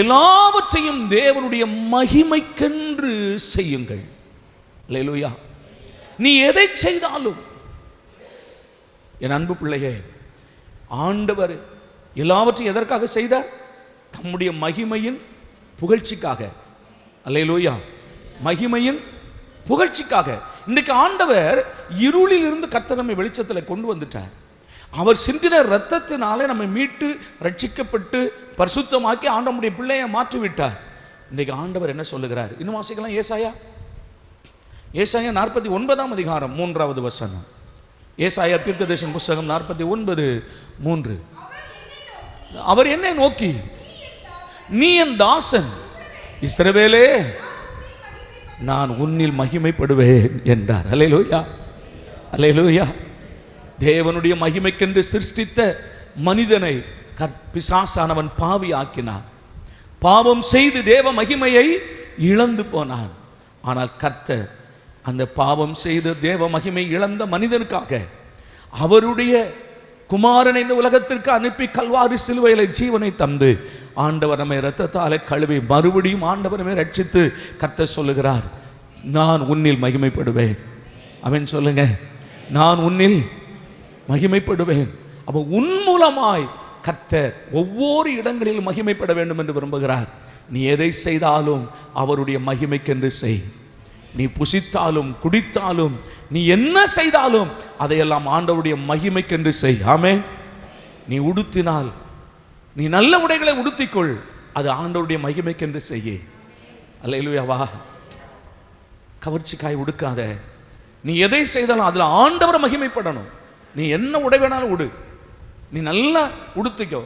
எல்லாவற்றையும் தேவனுடைய மகிமைக்கென்று செய்யுங்கள். அல்லேலூயா. நீ எதை செய்தாலும், என் அன்பு பிள்ளையே, ஆண்டவர் எல்லாவற்றையும் எதற்காக செய்தார்? தம்முடைய மகிமையின் புகழ்ச்சிக்காக. அல்லேலூயா. மகிமையின் புகழ்ச்சிக்காக. இன்றைக்கு ஆண்டவர் இருளில் இருந்து கர்த்தர் நம்மை வெளிச்சத்தில் கொண்டு வந்துட்டார். அவர் சிந்தின இரத்தத்தினாலே நம்மை மீட்டு ரட்சிக்கப்பட்டு பரிசுத்தமாக்கி ஆண்டவருடைய பிள்ளையை மாற்றிவிட்டார். இன்றைக்கு ஆண்டவர் என்ன சொல்லுகிறார்? இன்னும் வாசிக்கலாம். ஏசாயா 49ஆம் அதிகாரம் 3வது வசனம். ஏசாயா தீர்க்கதரிசன புத்தகம் 49:3. அவர் என்னை நோக்கி, நீ என் தாசன் இஸ்ரவேலே, நான் உன்னில் மகிமைப்படுவேன் என்றார். அல்லேலூயா. அல்லேலூயா. தேவனுடைய மகிமைக்கென்று சிருஷ்டித்த மனிதனை பிசாசானவன் பாவி ஆக்கினான். பாவம் செய்து தேவ மகிமையை இழந்து போனான். ஆனால் கர்த்தர் அந்த பாவம் செய்து தேவ மகிமை இழந்த மனிதனுக்காக அவருடைய குமாரனை இந்த உலகத்திற்கு அனுப்பி கல்வாரி சிலுவையிலே ஜீவனை தந்து ஆண்டவர் நம்மை இரத்தத்தாலே கழுவி மறுபடியும் ஆண்டவரை ரட்சித்து கர்த்தர் சொல்லுகிறார், நான் உன்னில் மகிமைப்படுவேன். அவன் சொல்லுங்க, நான் உன்னில் மகிமைப்படுவேன். அப்போ உன் மூலமாய் கர்த்தர் ஒவ்வொரு இடங்களிலும் மகிமைப்பட வேண்டும் என்று விரும்புகிறார். நீ எதை செய்தாலும் அவருடைய மகிமைக்கென்று செய். நீ புசித்தாலும் குடித்தாலும் நீ என்ன செய்தாலும் அதையெல்லாம் ஆண்டவருடைய மகிமைக்கென்று செய். ஆமென். நீ உடுத்தினால், நீ நல்ல உடைகளை உடுத்திக்கொள், அது ஆண்டவருடைய மகிமைக்கென்று செய்ய. அல்லேலூயா. வா, கவர்ச்சிக்காய் உடுக்காத. நீ எதை செய்தாலும் அதில் ஆண்டவரை மகிமைப்படணும். நீ என்ன உடை வேணாலும் உடு, நீ நல்லா உடுத்திக்கோ,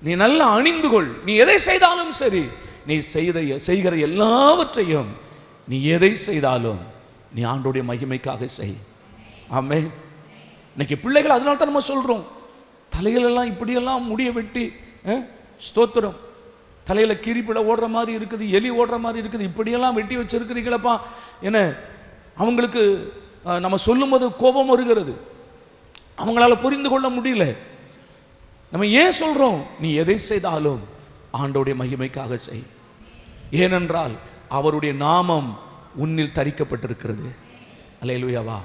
நீ நல்லா அணிந்து கொள். நீ எதை செய்தாலும் சரி, நீ செய்கிற எல்லாவற்றையும், நீ எதை செய்தாலும் நீ ஆண்டவருடைய மகிமைக்காக செய். ஆமென். இன்னைக்கு பிள்ளைகள் அதனால தான் நம்ம சொல்றோம், தலையிலெல்லாம் இப்படியெல்லாம் முடிய வெட்டி, ஸ்தோத்திரம், தலையில் கிரிப்பிட ஓடுற மாதிரி இருக்குது, எலி ஓடுற மாதிரி இருக்குது, இப்படியெல்லாம் வெட்டி வச்சிருக்கிறீங்களப்பா. என்ன அவங்களுக்கு நம்ம சொல்லும்போது கோபம் வருகிறது, அவங்களால புரிந்து கொள்ள முடியல. நம்ம ஏன் சொல்றோம்? நீ எதை செய்தாலும் ஆண்டவருடைய மகிமைக்காக செய். ஏனென்றால் அவருடைய நாமம் உன்னில் தரிக்கப்பட்டிருக்கிறது. அல்லேலூயாவா.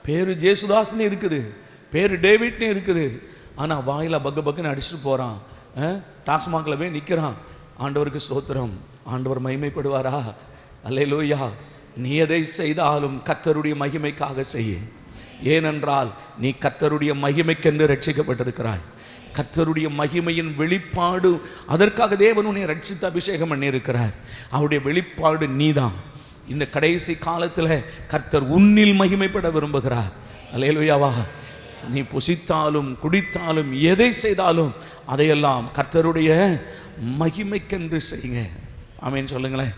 பேரு ஜேசுதாஸ்னு இருக்குது, பேரு டேவிட்னு இருக்குது, ஆனால் வாயில பக்கு பக்குன்னு அடிச்சுட்டு போகிறான், டாஸ்மாகில் போய் நிற்கிறான். ஆண்டவருக்கு ஸ்தோத்திரம். ஆண்டவர் மகிமைப்படுவாரா? அல்லேலூயா. நீ எதை செய்தாலும் கர்த்தருடைய மகிமைக்காக செய்ய. ஏனென்றால் நீ கர்த்தருடைய மகிமைக்கென்று ரட்சிக்கப்பட்டிருக்கிறாய். கர்த்தருடைய மகிமையின் வெளிப்பாடு, அதற்காக தேவன் உன்னை ரட்சித்து அபிஷேகம் பண்ணியிருக்கிறார். அவருடைய வெளிப்பாடு நீதான். இந்த கடைசி காலத்தில் கர்த்தர் உன்னில் மகிமைப்பட விரும்புகிறார். அல்லேலூயாவா. நீ புசித்தாலும் குடித்தாலும் எதை செய்தாலும் அதையெல்லாம் கர்த்தருடைய மகிமைக்கென்று செய்யுங்க. ஆமென் சொல்லுங்களேன்.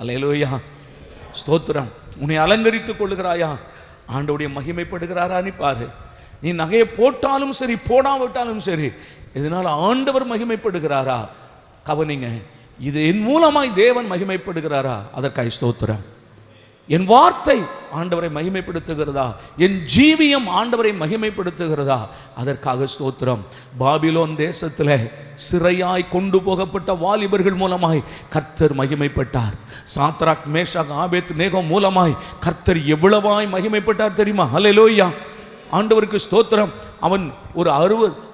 அல்லேலூயா. ஸ்தோத்திரம். உன்னை அலங்கரித்துக் கொள்ளுகிறாயா? ஆண்டவருடைய மகிமைப்படுகிறாரா? நீ பாரு. நீ நகையை போட்டாலும் சரி போடாவிட்டாலும் சரி, இதனால் ஆண்டவர் மகிமைப்படுகிறாரா? கவனிங்க. இது என் மூலமாய் தேவன் மகிமைப்படுகிறாரா? அதற்காக ஸ்தோத்திரம். என் வார்த்தை ஆண்டவரை மகிமைப்படுத்துகிறதா? என் ஜீவியம் ஆண்டவரை மகிமைப்படுத்துகிறதா? அதற்காக ஸ்தோத்திரம். பாபிலோன் தேசத்தில் சிறையாய் கொண்டு போகப்பட்ட வாலிபர்கள் மூலமாய் கர்த்தர் மகிமைப்பட்டார். சாத்ராக், மேஷாக், ஆபேத்நேகோ மூலமாய் கர்த்தர் எவ்வளவாய் மகிமைப்பட்டார் தெரியுமா? ஹல்லேலூயா. ஆண்டவருக்கு ஸ்தோத்திரம். அவன் ஒரு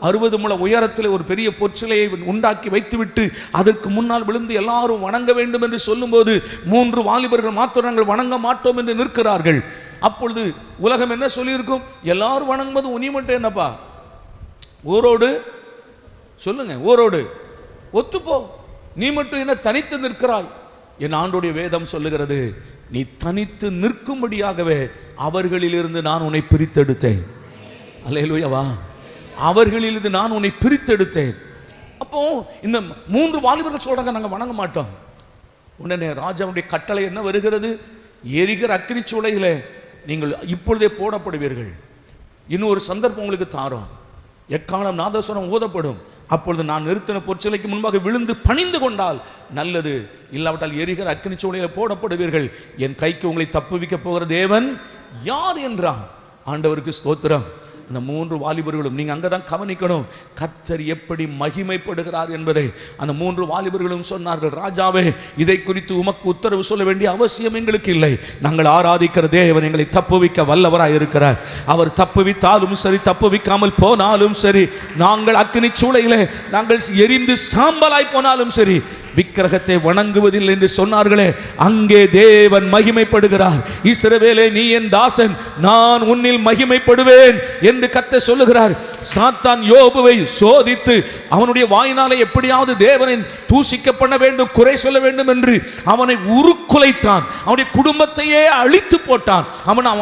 60 முழ உயரத்தில் ஒரு பெரிய பொற்சிலையை உண்டாக்கி வைத்துவிட்டு அதற்கு முன்னால் விழுந்து எல்லாரும் வணங்க வேண்டும் என்று சொல்லும்போது 3 வாலிபர்கள் மாத்திரம் நாங்கள் வணங்க மாட்டோம் என்று நிற்கிறார்கள். அப்பொழுது உலகம் என்ன சொல்லியிருக்கும்? எல்லாரும் வணங்கும்போது உனி மட்டும் என்னப்பா ஊரோடு சொல்லுங்க, ஊரோடு ஒத்துப்போ, நீ மட்டும் என்ன தனித்து நிற்கிறாய்? என் ஆண்டோடைய வேதம் சொல்லுகிறது, நீ தனித்து நிற்கும்படியாகவே அவர்களிலிருந்து நான் உன்னை பிரித்தெடுத்தேன். அல்லேலூயாவா. அவர்களிலிருந்து நான் உன்னை பிரித்தெடுத்தேன். அப்போ இந்த 3 வாலிபர்கள் சொல்றாங்க, நாங்கள் வணங்க மாட்டோம். உடனே ராஜாவுடைய கட்டளை என்ன வருகிறது? எரிகிற அக்கினி சூளையிலே நீங்கள் இப்பொழுதே போடப்படுவீர்கள். இன்னும் ஒரு சந்தர்ப்பம் உங்களுக்கு தாரோம். எக்காலம் நாதஸ்வரம் ஊதப்படும். அப்பொழுது நான் நிறுத்தின பொற்சிலைக்கு முன்பாக விழுந்து பணிந்து கொண்டால் நல்லது, இல்லாவிட்டால் எரிகிற அக்கினி சூளையில போடப்படுவீர்கள். என் கைக்கு உங்களை தப்புவிக்க போகிற தேவன் யார் என்றான். ஆண்டவருக்கு ஸ்தோத்திரம். அந்த 3 வாலிபர்களும் நீங்க அங்கதான் கவனிக்கணும், கர்த்தர் எப்படி மகிமைப்படுகிறார் என்பதை அந்த 3 வாலிபர்களும் சொன்னார்கள். ராஜாவே, இதை குறித்து உமக்கு உத்தரவு சொல்ல வேண்டிய அவசியம் எங்களுக்கு இல்லை. நாங்கள் ஆராதிக்கிற தேவன் எங்களை தப்புவிக்க வல்லவராய் இருக்கிறார். அவர் தப்புவித்தாலும் சரி, தப்புவிக்காமல் போனாலும் சரி, நாங்கள் அக்கினி சூளையிலே நாங்கள் எரிந்து சாம்பலாய் போனாலும் சரி, விக்கிரகத்தை வணங்குவதில்லை என்று சொன்னார்களே, அங்கே தேவன் மகிமைப்படுகிறார். இஸ்ரவேலே, நீ என் தாசன், நான் உன்னில் மகிமைப்படுவேன் என்று கர்த்தர் சொல்லுகிறார். சாத்தான் யோபுவை சோதித்து அவனுடைய வாயினாலே எப்படியாவது தேவனை தூஷிக்க பண்ண வேண்டும், குறை சொல்ல வேண்டும் என்று அவனை உருக்குலைத்தான். அவனுடைய குடும்பத்தையே அழித்து போட்டான்.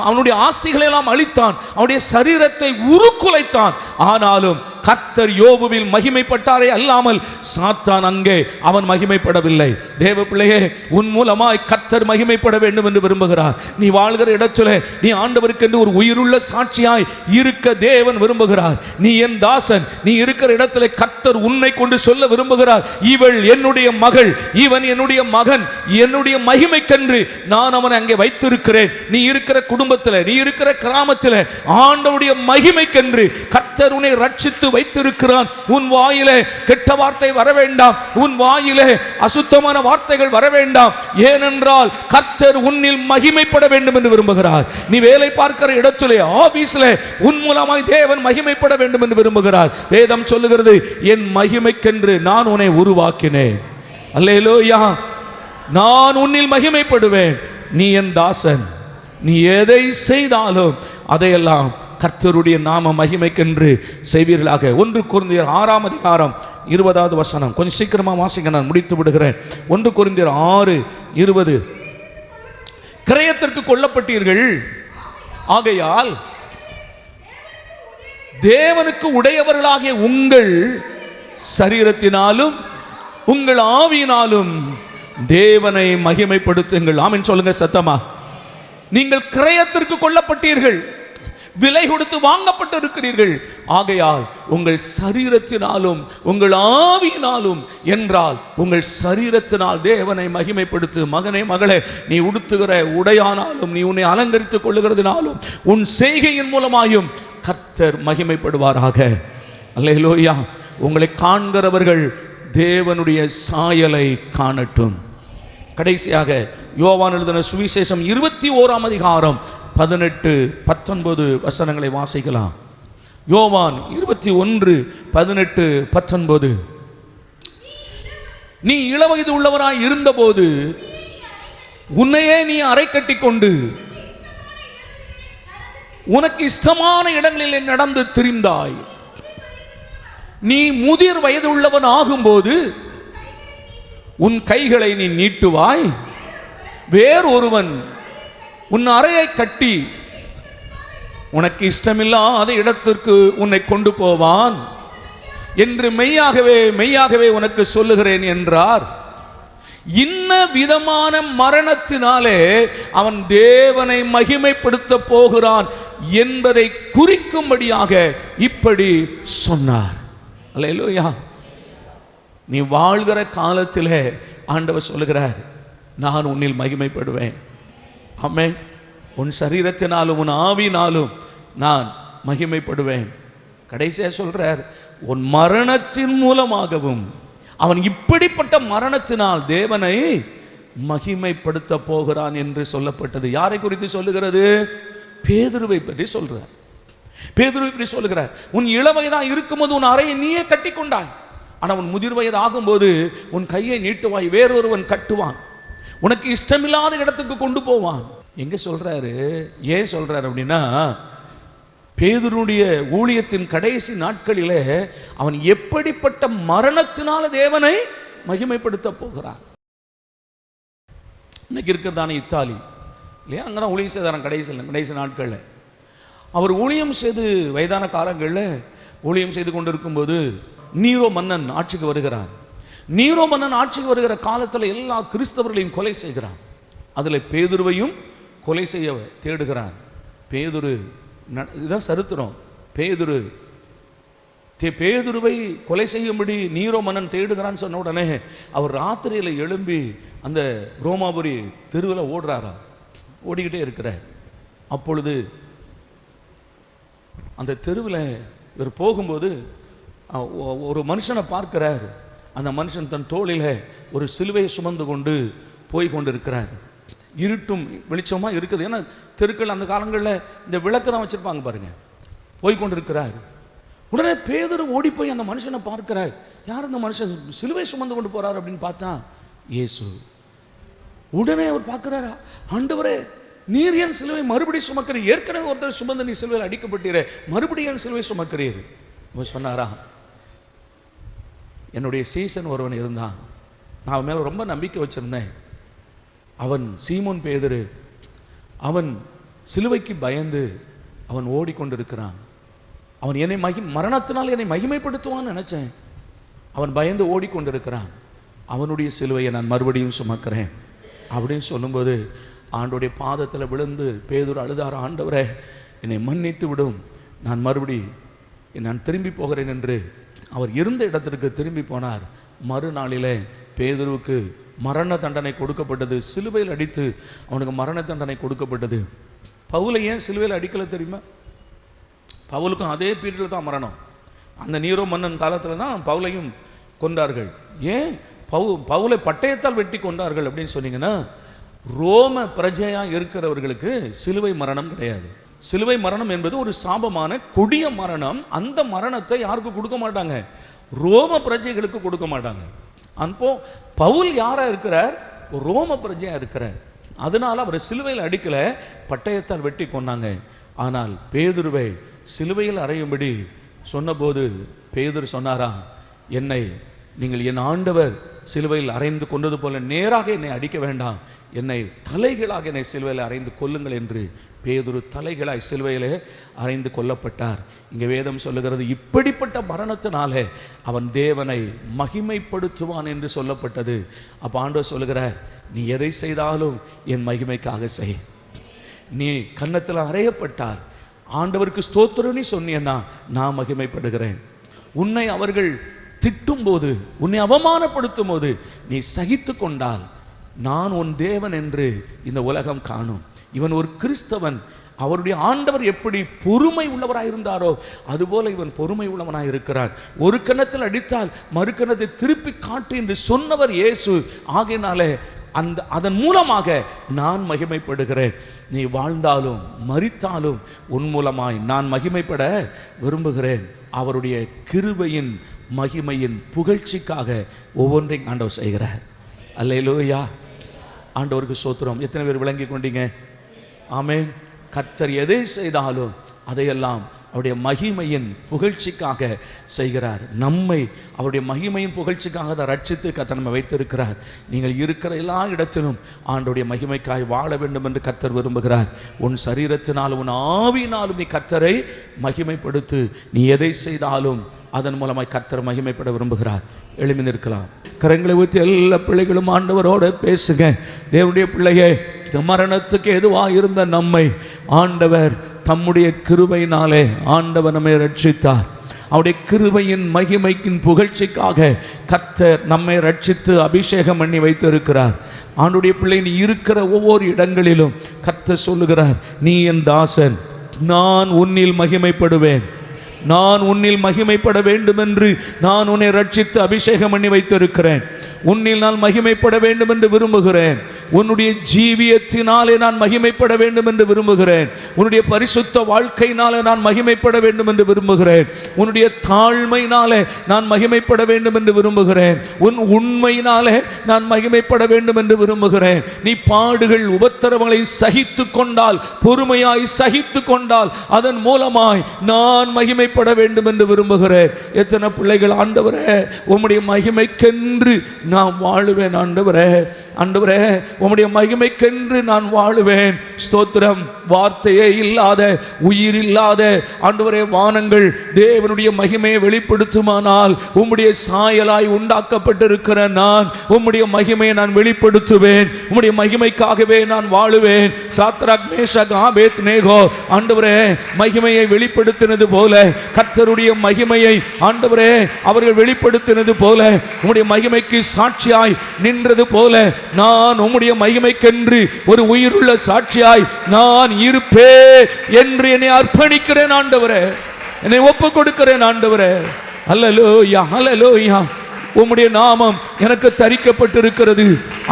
அவனுடைய ஆஸ்திகளை எல்லாம் அழித்தான். அவனுடைய சரீரத்தை உருக்குலைத்தான். ஆனாலும் கர்த்தர் யோபுவில் மகிமைப்பட்டாரே அல்லாமல் சாத்தான் அங்கே அவன் மகிமைப்படவில்லை. தேவ பிள்ளையே, உன் மூலமாய் கர்த்தர் மகிமைப்பட வேண்டும் என்று விரும்புகிறார். நீ வாழ்கிற இடத்துல நீ ஆண்டவருக்கு என்று ஒரு உயிருள்ள சாட்சியாய் இருக்க தேவன் விரும்புகிறார். நீ என் தாசன், நீ இருக்கிற இடத்துல கர்த்தர் உன்னை கொண்டு சொல்ல விரும்புகிறார், இவள் என்னுடைய மகள், இவன் என்னுடைய மகன், என்னுடைய மகிமைக்கென்று நான் அவனை அங்கே வைத்திருக்கிறேன். நீ இருக்கிற குடும்பத்தில், நீ இருக்கிற கிராமத்தில் ஆண்டவருடைய மகிமைக்கென்று கர்த்தர் உன்னை ரட்சித்து வைத்திருக்கிறான். உன் வாயிலே கெட்ட வார்த்தை வர வேண்டாம், உன் வாயிலே அசுத்தமான வார்த்தைகள் வர வேண்டாம். ஏனென்றால் கர்த்தர் உன்னில் மகிமைப்பட வேண்டும் என்று விரும்புகிறார். நீ வேலை பார்க்கிற இடத்திலே, ஆபீஸ்ல உன் மூலமாய் தேவன் மகிமைப்பட வேண்டும் என்று விரும்புகிறார். வேதம் சொல்லுகிறது, என் மகிமைக்கென்று நான் உன்னை உருவாக்கினேன். அல்லேலூயா. நான் உன்னில் மகிமைப்படுவேன். நீ என் தாசன். நீ எதை செய்தாலும் அதையெல்லாம் கர்த்தருடைய நாம மகிமைக்கென்று செய்வீர்களாக. 1 கொரிந்தியர் 6ஆம் அதிகாரம் 20வது வசனம். கொஞ்சம் சீக்கிரமா வாசிக்க, நான் முடித்து விடுகிறேன். 1 கொரிந்தியர் 6:20. கிரயத்திற்கு கொல்லப்பட்டீர்கள், ஆகையால் தேவனுக்கு உடையவர்களாகிய உங்கள் சரீரத்தினாலும் உங்கள் ஆவியினாலும் தேவனை மகிமைப்படுத்துங்கள். ஆமென் சொல்லுங்க சத்தமா. நீங்கள் கிரயத்திற்கு கொல்லப்பட்டீர்கள், விலை கொடுத்து வாங்கப்பட்டு இருக்கிறீர்கள். ஆகையால் உங்கள் சரீரத்தினாலும் உங்கள் ஆவியினாலும் என்றால் உங்கள் சரீரத்தினால் தேவனை மகிமைப்படுத்து. மகனே, மகளே, நீ உடுத்துகிற உடையானாலும், நீ உன்னை அலங்கரித்துக் கொள்ளுகிறதுனாலும், உன் செய்கையின் மூலமாயும் கர்த்தர் மகிமைப்படுவாராக. அல்லேலூயா. உங்களை காண்கிறவர்கள் தேவனுடைய சாயலை காணட்டும். கடைசியாக யோவான் எழுதின சுவிசேஷம் 21ஆம் அதிகாரம் 18-19 வசனங்களை வாசிக்கலாம். யோவான் 21:18-19. நீ இளவயது உள்ளவராய் இருந்தபோது உன்னையே நீ அரை கட்டி கொண்டு உனக்கு இஷ்டமான இடங்களில் நடந்து திரிந்தாய். நீ முதிர் வயது உள்ளவன் ஆகும்போது உன் கைகளை நீ நீட்டுவாய், வேறொருவன் உன் அறையை கட்டி உனக்கு இஷ்டமில்லாத இடத்திற்கு உன்னை கொண்டு போவான் என்று மெய்யாகவே மெய்யாகவே உனக்கு சொல்லுகிறேன் என்றார். இன்ன விதமான மரணத்தினாலே அவன் தேவனை மகிமைப்படுத்த போகிறான் என்பதை குறிக்கும்படியாக இப்படி சொன்னார். அல்லேலூயா. நீ வாழ்கிற காலத்திலே ஆண்டவர் சொல்லுகிறார், நான் உன்னில் மகிமைப்படுவேன். ஆமென். உன் சரீரத்தினாலும் உன் ஆவினாலும் நான் மகிமைப்படுவேன். கடைசியா சொல்றார், உன் மரணத்தின் மூலமாகவும். அவன் இப்படிப்பட்ட மரணத்தினால் தேவனை மகிமைப்படுத்த போகிறான் என்று சொல்லப்பட்டது. யாரை குறித்து சொல்லுகிறது? பேதுருவை பற்றி சொல்றார். பேதுருவை பற்றி சொல்லுகிறார், உன் இளவயதா இருக்கும்போது உன் அறையை நீயே கட்டி கொண்டாய். ஆனால் உன் முதிர் வயது ஆகும்போது உன் கையை நீட்டுவாய், வேறொருவன் கட்டுவான், உனக்கு இஷ்டமில்லாத இடத்துக்கு கொண்டு போவான். எங்க சொல்றாரு? ஏன் சொல்றாரு அப்படின்னா, பேதுருடைய ஊழியத்தின் கடைசி நாட்களிலே அவன் எப்படிப்பட்ட மரணத்தினால தேவனை மகிமைப்படுத்த போகிறான். இன்னைக்கு இருக்கிறதான இத்தாலி இல்லையா, அங்கதான் ஊழியம் செய்தாரான் கடைசி நாட்களில். அவர் ஊழியம் செய்து வயதான காலங்களில் ஊழியம் செய்து கொண்டிருக்கும்போது நீரோ மன்னன் ஆட்சிக்கு வருகிறார். நீரோ மன்னன் ஆட்சிக்கு வருகிற காலத்தில் எல்லா கிறிஸ்தவர்களையும் கொலை செய்கிறான். அதில் பேதுருவையும் கொலை செய்ய தேடுகிறான். பேதுரு, இதுதான் சரித்திரம். பேதுருவை கொலை செய்யும்படி நீரோ மன்னன் தேடுகிறான்னு சொன்ன உடனே அவர் ராத்திரியில் எழும்பி அந்த ரோமாபுரி தெருவில் ஓடுறாரா, ஓடிக்கிட்டே இருக்கிறார். அப்பொழுது அந்த தெருவில் இவர் போகும்போது ஒரு மனுஷனை பார்க்கிறார். அந்த மனுஷன் தன் தோளில் ஒரு சிலுவையை சுமந்து கொண்டு போய் கொண்டு இருக்கிறார். இருட்டும் வெளிச்சமாக இருக்குது. ஏன்னா தெருக்கள் அந்த காலங்களில் இந்த விளக்கு தான் வச்சுருப்பாங்க பாருங்க. போய் கொண்டு இருக்கிறார். உடனே பேதுரு ஓடி போய் அந்த மனுஷனை பார்க்கிறார். யார் அந்த மனுஷன் சிலுவை சுமந்து கொண்டு போறார் அப்படின்னு பார்த்தா இயேசு. உடனே அவர் பார்க்கிறாரா, ஆண்டவரே, நீர் ஏன் சிலுவை மறுபடியும் சுமக்கிறீர்? ஏற்கனவே ஒருத்தர் சுமந்து நீ சிலுவையில் அடிக்கப்பட்டீரே, மறுபடியும் சிலுவை சுமக்கிறீர். அவர் சொன்னாரா, என்னுடைய சீசன் ஒருவன் இருந்தான், நான் அவன் மேலே ரொம்ப நம்பிக்கை வச்சிருந்தேன். அவன் சீமோன் பேதுரு. அவன் சிலுவைக்கு பயந்து அவன் ஓடிக்கொண்டிருக்கிறான். அவன் என்னை மரணத்தினால் என்னை மகிமைப்படுத்துவான்னு நினைச்சேன். அவன் பயந்து ஓடிக்கொண்டிருக்கிறான். அவனுடைய சிலுவையை நான் மறுபடியும் சுமக்கிறேன் அப்படின்னு சொல்லும்போது ஆண்டோடைய பாதத்தில் விழுந்து பேதுரு அழுதார். ஆண்டவரே, என்னை மன்னித்து விடும், நான் திரும்பி போகிறேன் என்று அவர் இருந்த இடத்திற்கு திரும்பி போனார். மறுநாளிலே பேதுருவுக்கு மரண தண்டனை கொடுக்கப்பட்டது. சிலுவையில் அடித்து அவனுக்கு மரண தண்டனை கொடுக்கப்பட்டது. பவுலை ஏன் சிலுவையில் அடிக்கல தெரியுமா? பவுலுக்கும் அதே பீரியடில் தான் மரணம். அந்த நீரோ மன்னன் காலத்தில் தான் பவுலையும் கொண்டார்கள். ஏன் பவுலை பட்டயத்தால் வெட்டி கொண்டார்கள் அப்படின்னு சொன்னீங்கன்னா, ரோம பிரஜையாக இருக்கிறவர்களுக்கு சிலுவை மரணம் கிடையாது. சிலுவை மரணம் என்பது ஒரு சாபமான கொடிய மரணம். அந்த மரணத்தை யாருக்கு கொடுக்க மாட்டாங்க? ரோம பிரஜைகளுக்கு கொடுக்க மாட்டாங்க. அப்போ பவுல் யாரா இருக்கிறார்? ரோம பிரஜையா இருக்கிறார். அதனால அவர் சிலுவையில் அடிக்கல, பட்டயத்தால் வெட்டி கொண்டாங்க. ஆனால் பேதுருவை சிலுவையில் அறையும்படி சொன்னபோது பேதுரு சொன்னாரா, நீங்கள் என் ஆண்டவர் சிலுவையில் அறைந்து கொண்டது போல நேராக என்னை அடிக்க வேண்டாம், என்னை தலைகளாக என்னை சிலுவையில் அறைந்து கொல்லுங்கள் என்று பேதுரு தலைகளாய் சிலுவையிலே அறைந்து கொல்லப்பட்டார். இங்கே வேதம் சொல்லுகிறது, இப்படிப்பட்ட மரணத்தினாலே அவன் தேவனை மகிமைப்படுத்துவான் என்று சொல்லப்பட்டது. அப்போ ஆண்டவர் சொல்லுகிறார், நீ எதை செய்தாலும் என் மகிமைக்காக செய். நீ கன்னத்தில் அறையப்பட்டார், ஆண்டவருக்கு ஸ்தோத்திரம் நீ சொன்னீன்னா நான் மகிமைப்படுகிறேன். உன்னை அவர்கள் திட்டும்போது, உன்னை அவமானப்படுத்தும் போது நீ சகித்து கொண்டால் நான் உன் தேவன் என்று இந்த உலகம் காணும். இவன் ஒரு கிறிஸ்தவன். அவருடைய ஆண்டவர் எப்படி பொறுமை உள்ளவராயிருந்தாரோ அதுபோல இவன் பொறுமை உள்ளவனாய் இருக்கிறார். ஒரு கன்னத்தில் அடித்தால் மறு கன்னத்தை திருப்பி காட்டு என்று சொன்னவர் இயேசு. ஆகையினாலே அதன் மூலமாக நான் மகிமைப்படுகிறேன். நீ வாழ்ந்தாலும் மரித்தாலும் உன் மூலமாய் நான் மகிமைப்பட விரும்புகிறேன். அவருடைய கிருபையின் மகிமையின் புகழ்ச்சிக்காக ஒவ்வொன்றையும் ஆண்டவர் செய்கிறார். அல்லேலூயா, ஆண்டவருக்கு ஸ்தோத்திரம். எத்தனை பேர் விளங்கி கொண்டீங்க? ஆமென். கர்த்தர் எதை செய்தாலும் அதையெல்லாம் அவருடைய மகிமையின் புகழ்ச்சிக்காக செய்கிறார். நம்மை அவருடைய மகிமையின் புகழ்ச்சிக்காக அதை ரட்சித்து கர்த்தர் நம்ம வைத்திருக்கிறார். நீங்கள் இருக்கிற எல்லா இடத்திலும் ஆண்டவருடைய மகிமைக்காய் வாழ வேண்டும் என்று கர்த்தர் விரும்புகிறார். உன் சரீரத்தினாலும் உன் ஆவியினாலும் நீ கர்த்தரை மகிமைப்படுத்து. நீ எதை செய்தாலும் அதன் மூலமாய் கர்த்தர் மகிமைப்பட விரும்புகிறார். எழுப்பி நிற்கலாம். கரங்களை ஊற்றி எல்லா பிள்ளைகளும் ஆண்டவரோட பேசுங்க. தேவனுடைய பிள்ளையே, மரணத்துக்கு எதுவாக இருந்த நம்மை ஆண்டவர் தம்முடைய கிருபையினாலே ஆண்டவர் நம்மை ரட்சித்தார். அவருடைய கிருபையின் மகிமையின் புகழ்ச்சிக்காக கர்த்தர் நம்மை ரட்சித்து அபிஷேகம் பண்ணி வைத்திருக்கிறார். ஆண்டுடைய பிள்ளை, நீ இருக்கிற ஒவ்வொரு இடங்களிலும் கர்த்தர் சொல்லுகிறார், நீ என் தாசன், நான் உன்னில் மகிமைப்படுவேன், நான் உன்னில் மகிமைப்பட வேண்டும் என்று நான் உன்னை ரட்சித்து அபிஷேகம் பண்ணி வைத்திருக்கிறேன். உன்னில் நான் மகிமைப்பட வேண்டும் என்று விரும்புகிறேன். உன்னுடைய ஜீவியத்தினாலே நான் மகிமைப்பட வேண்டும் என்று விரும்புகிறேன். உன்னுடைய பரிசுத்த வாழ்க்கையினாலே நான் மகிமைப்பட வேண்டும் என்று விரும்புகிறேன். உன்னுடைய தாழ்மையினாலே நான் மகிமைப்பட வேண்டும் என்று விரும்புகிறேன். உன் உண்மையினாலே நான் மகிமைப்பட வேண்டும் என்று விரும்புகிறேன். நீ பாடுகள் உபத்திரவங்களை சகித்து கொண்டால், பொறுமையாய் சகித்து கொண்டால், அதன் மூலமாய் நான் மகிமைப்பட வேண்டும் என்று விரும்புகிறேன். எத்தனை பிள்ளைகள், ஆண்டவரே உம்முடைய மகிமைக்கென்று நான் வாழுவேன், ஆண்டவரே, ஆண்டவரே உம்முடைய மகிமைக்கென்று நான் வாழுவேன். ஸ்தோத்திரம். வார்த்தையே இல்லாத, உயிர் இல்லாத ஆண்டவரே வானங்கள் தேவனுடைய மகிமையை வெளிப்படுத்துமானால், உம்முடைய சாயலாய் உண்டாக்கப்பட்டிருக்கிற நான் உம்முடைய மகிமையை நான் வெளிப்படுத்துவேன். உம்முடைய மகிமைக்காகவே நான் வாழுவேன். சாத்ராக், மேஷாக், ஆபேத்நேகோ ஆண்டவரே மகிமையை வெளிப்படுத்தினது போல, கர்த்தருடைய மகிமையை ஆண்டவரே அவர்கள் வெளிப்படுத்தினது போல, உம்முடைய மகிமைக்கு சாட்சியாய் நின்றது போல, நான் உம்முடைய மகிமைக்கென்று ஒரு உயிருள்ள சாட்சியாய் நான் இருப்பேன் என்று என்னை அர்ப்பணிக்கிறேன் ஆண்டவரே, என்னை ஒப்பு கொடுக்கிறேன் ஆண்டவரே. அல்லேலூயா, அல்லேலூயா. உம்முடைய நாமம் எனக்கு தரிக்கப்பட்டிருக்கிறது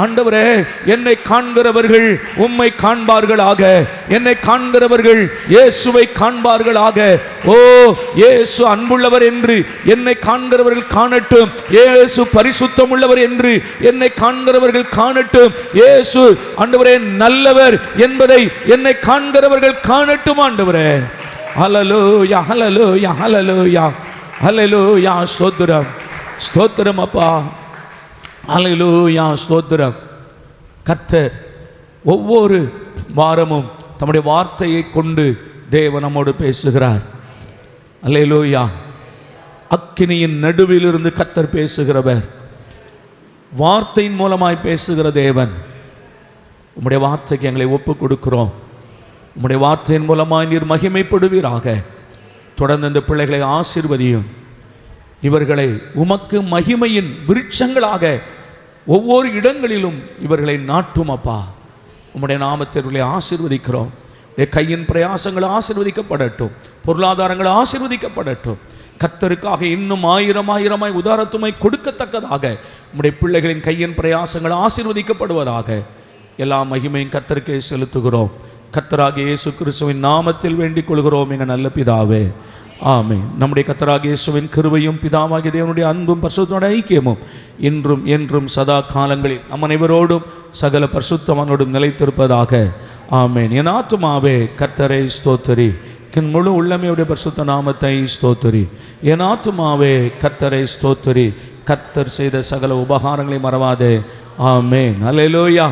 ஆண்டவரே. என்னை காண்கிறவர்கள் உம்மை காண்பார்களாக, என்னை காண்கிறவர்கள் இயேசுவை காண்பார்களாக. ஓ, இயேசு அன்புள்ளவர் என்று என்னை காண்கிறவர்கள் காணட்டும். இயேசு பரிசுத்தம் உள்ளவர் என்று என்னை காண்கிறவர்கள் காணட்டும். இயேசு ஆண்டவரே நல்லவர் என்பதை என்னை காண்கிறவர்கள் காணட்டும் ஆண்டவரே. ஹல்லேலூயா, ஹல்லேலூயா, ஹல்லேலூயா, ஹல்லேலூயா. ஸ்தோத்திரம், ஸ்தோத்திரம் அப்பா. அல்லேலூயா, ஸ்தோத்திரம். கர்த்தர் ஒவ்வொரு வாரமும் தம்முடைய வார்த்தையை கொண்டு தேவன் நம்மோடு பேசுகிறார். அல்லேலூயா. அக்கினியின் நடுவிலிருந்து கர்த்தர் பேசுகிறவர், வார்த்தையின் மூலமாய் பேசுகிற தேவன். உம்முடைய வார்த்தைக்கு எங்களை ஒப்பு கொடுக்கிறோம். உம்முடைய வார்த்தையின் மூலமாய் நீர் மகிமைப்படுவீராக. தொடர்ந்து இந்த பிள்ளைகளை ஆசீர்வதியும். இவர்களை உமக்கு மகிமையின் விருட்சங்களாக ஒவ்வொரு இடங்களிலும் இவர்களை நாட்டும் அப்பா. உம்முடைய நாமத்தை ஆசீர்வதிக்கிறோம். கையின் பிரயாசங்கள் ஆசீர்வதிக்கப்படட்டும், பொருளாதாரங்கள் ஆசீர்வதிக்கப்படட்டும். கர்த்தருக்காக இன்னும் ஆயிரமாய் உதாரத்துமாய் கொடுக்கத்தக்கதாக உம்முடைய பிள்ளைகளின் கையின் பிரயாசங்கள் ஆசீர்வதிக்கப்படுவதாக. எல்லா மகிமையும் கர்த்தருக்கே செலுத்துகிறோம். கர்த்தராகிய இயேசு கிறிஸ்துவின் நாமத்தில் வேண்டிக் கொள்கிறோம் எங்கள் நல்ல பிதாவே, ஆமென். நம்முடைய கர்த்தராகிய இயேசுவின் கிருபையும் பிதாவாகிய தேவனுடைய அன்பும் பரிசுத்தமுடைய ஐக்கியமும் இன்றும் என்றும் சதா காலங்களில் நம் அனைவரோடும் சகல பரிசுத்தவான்களோடும் நிலைத்திருப்பதாக. ஆமென். என் ஆத்துமாவே கர்த்தரை ஸ்தோத்திரி, என் முழு உள்ளமையுடைய பரிசுத்த நாமத்தை ஸ்தோத்திரி. என் ஆத்துமாவே கர்த்தரை ஸ்தோத்திரி, கர்த்தர் செய்த சகல உபகாரங்களை மறவாதே. ஆமென். அல்லேலூயா.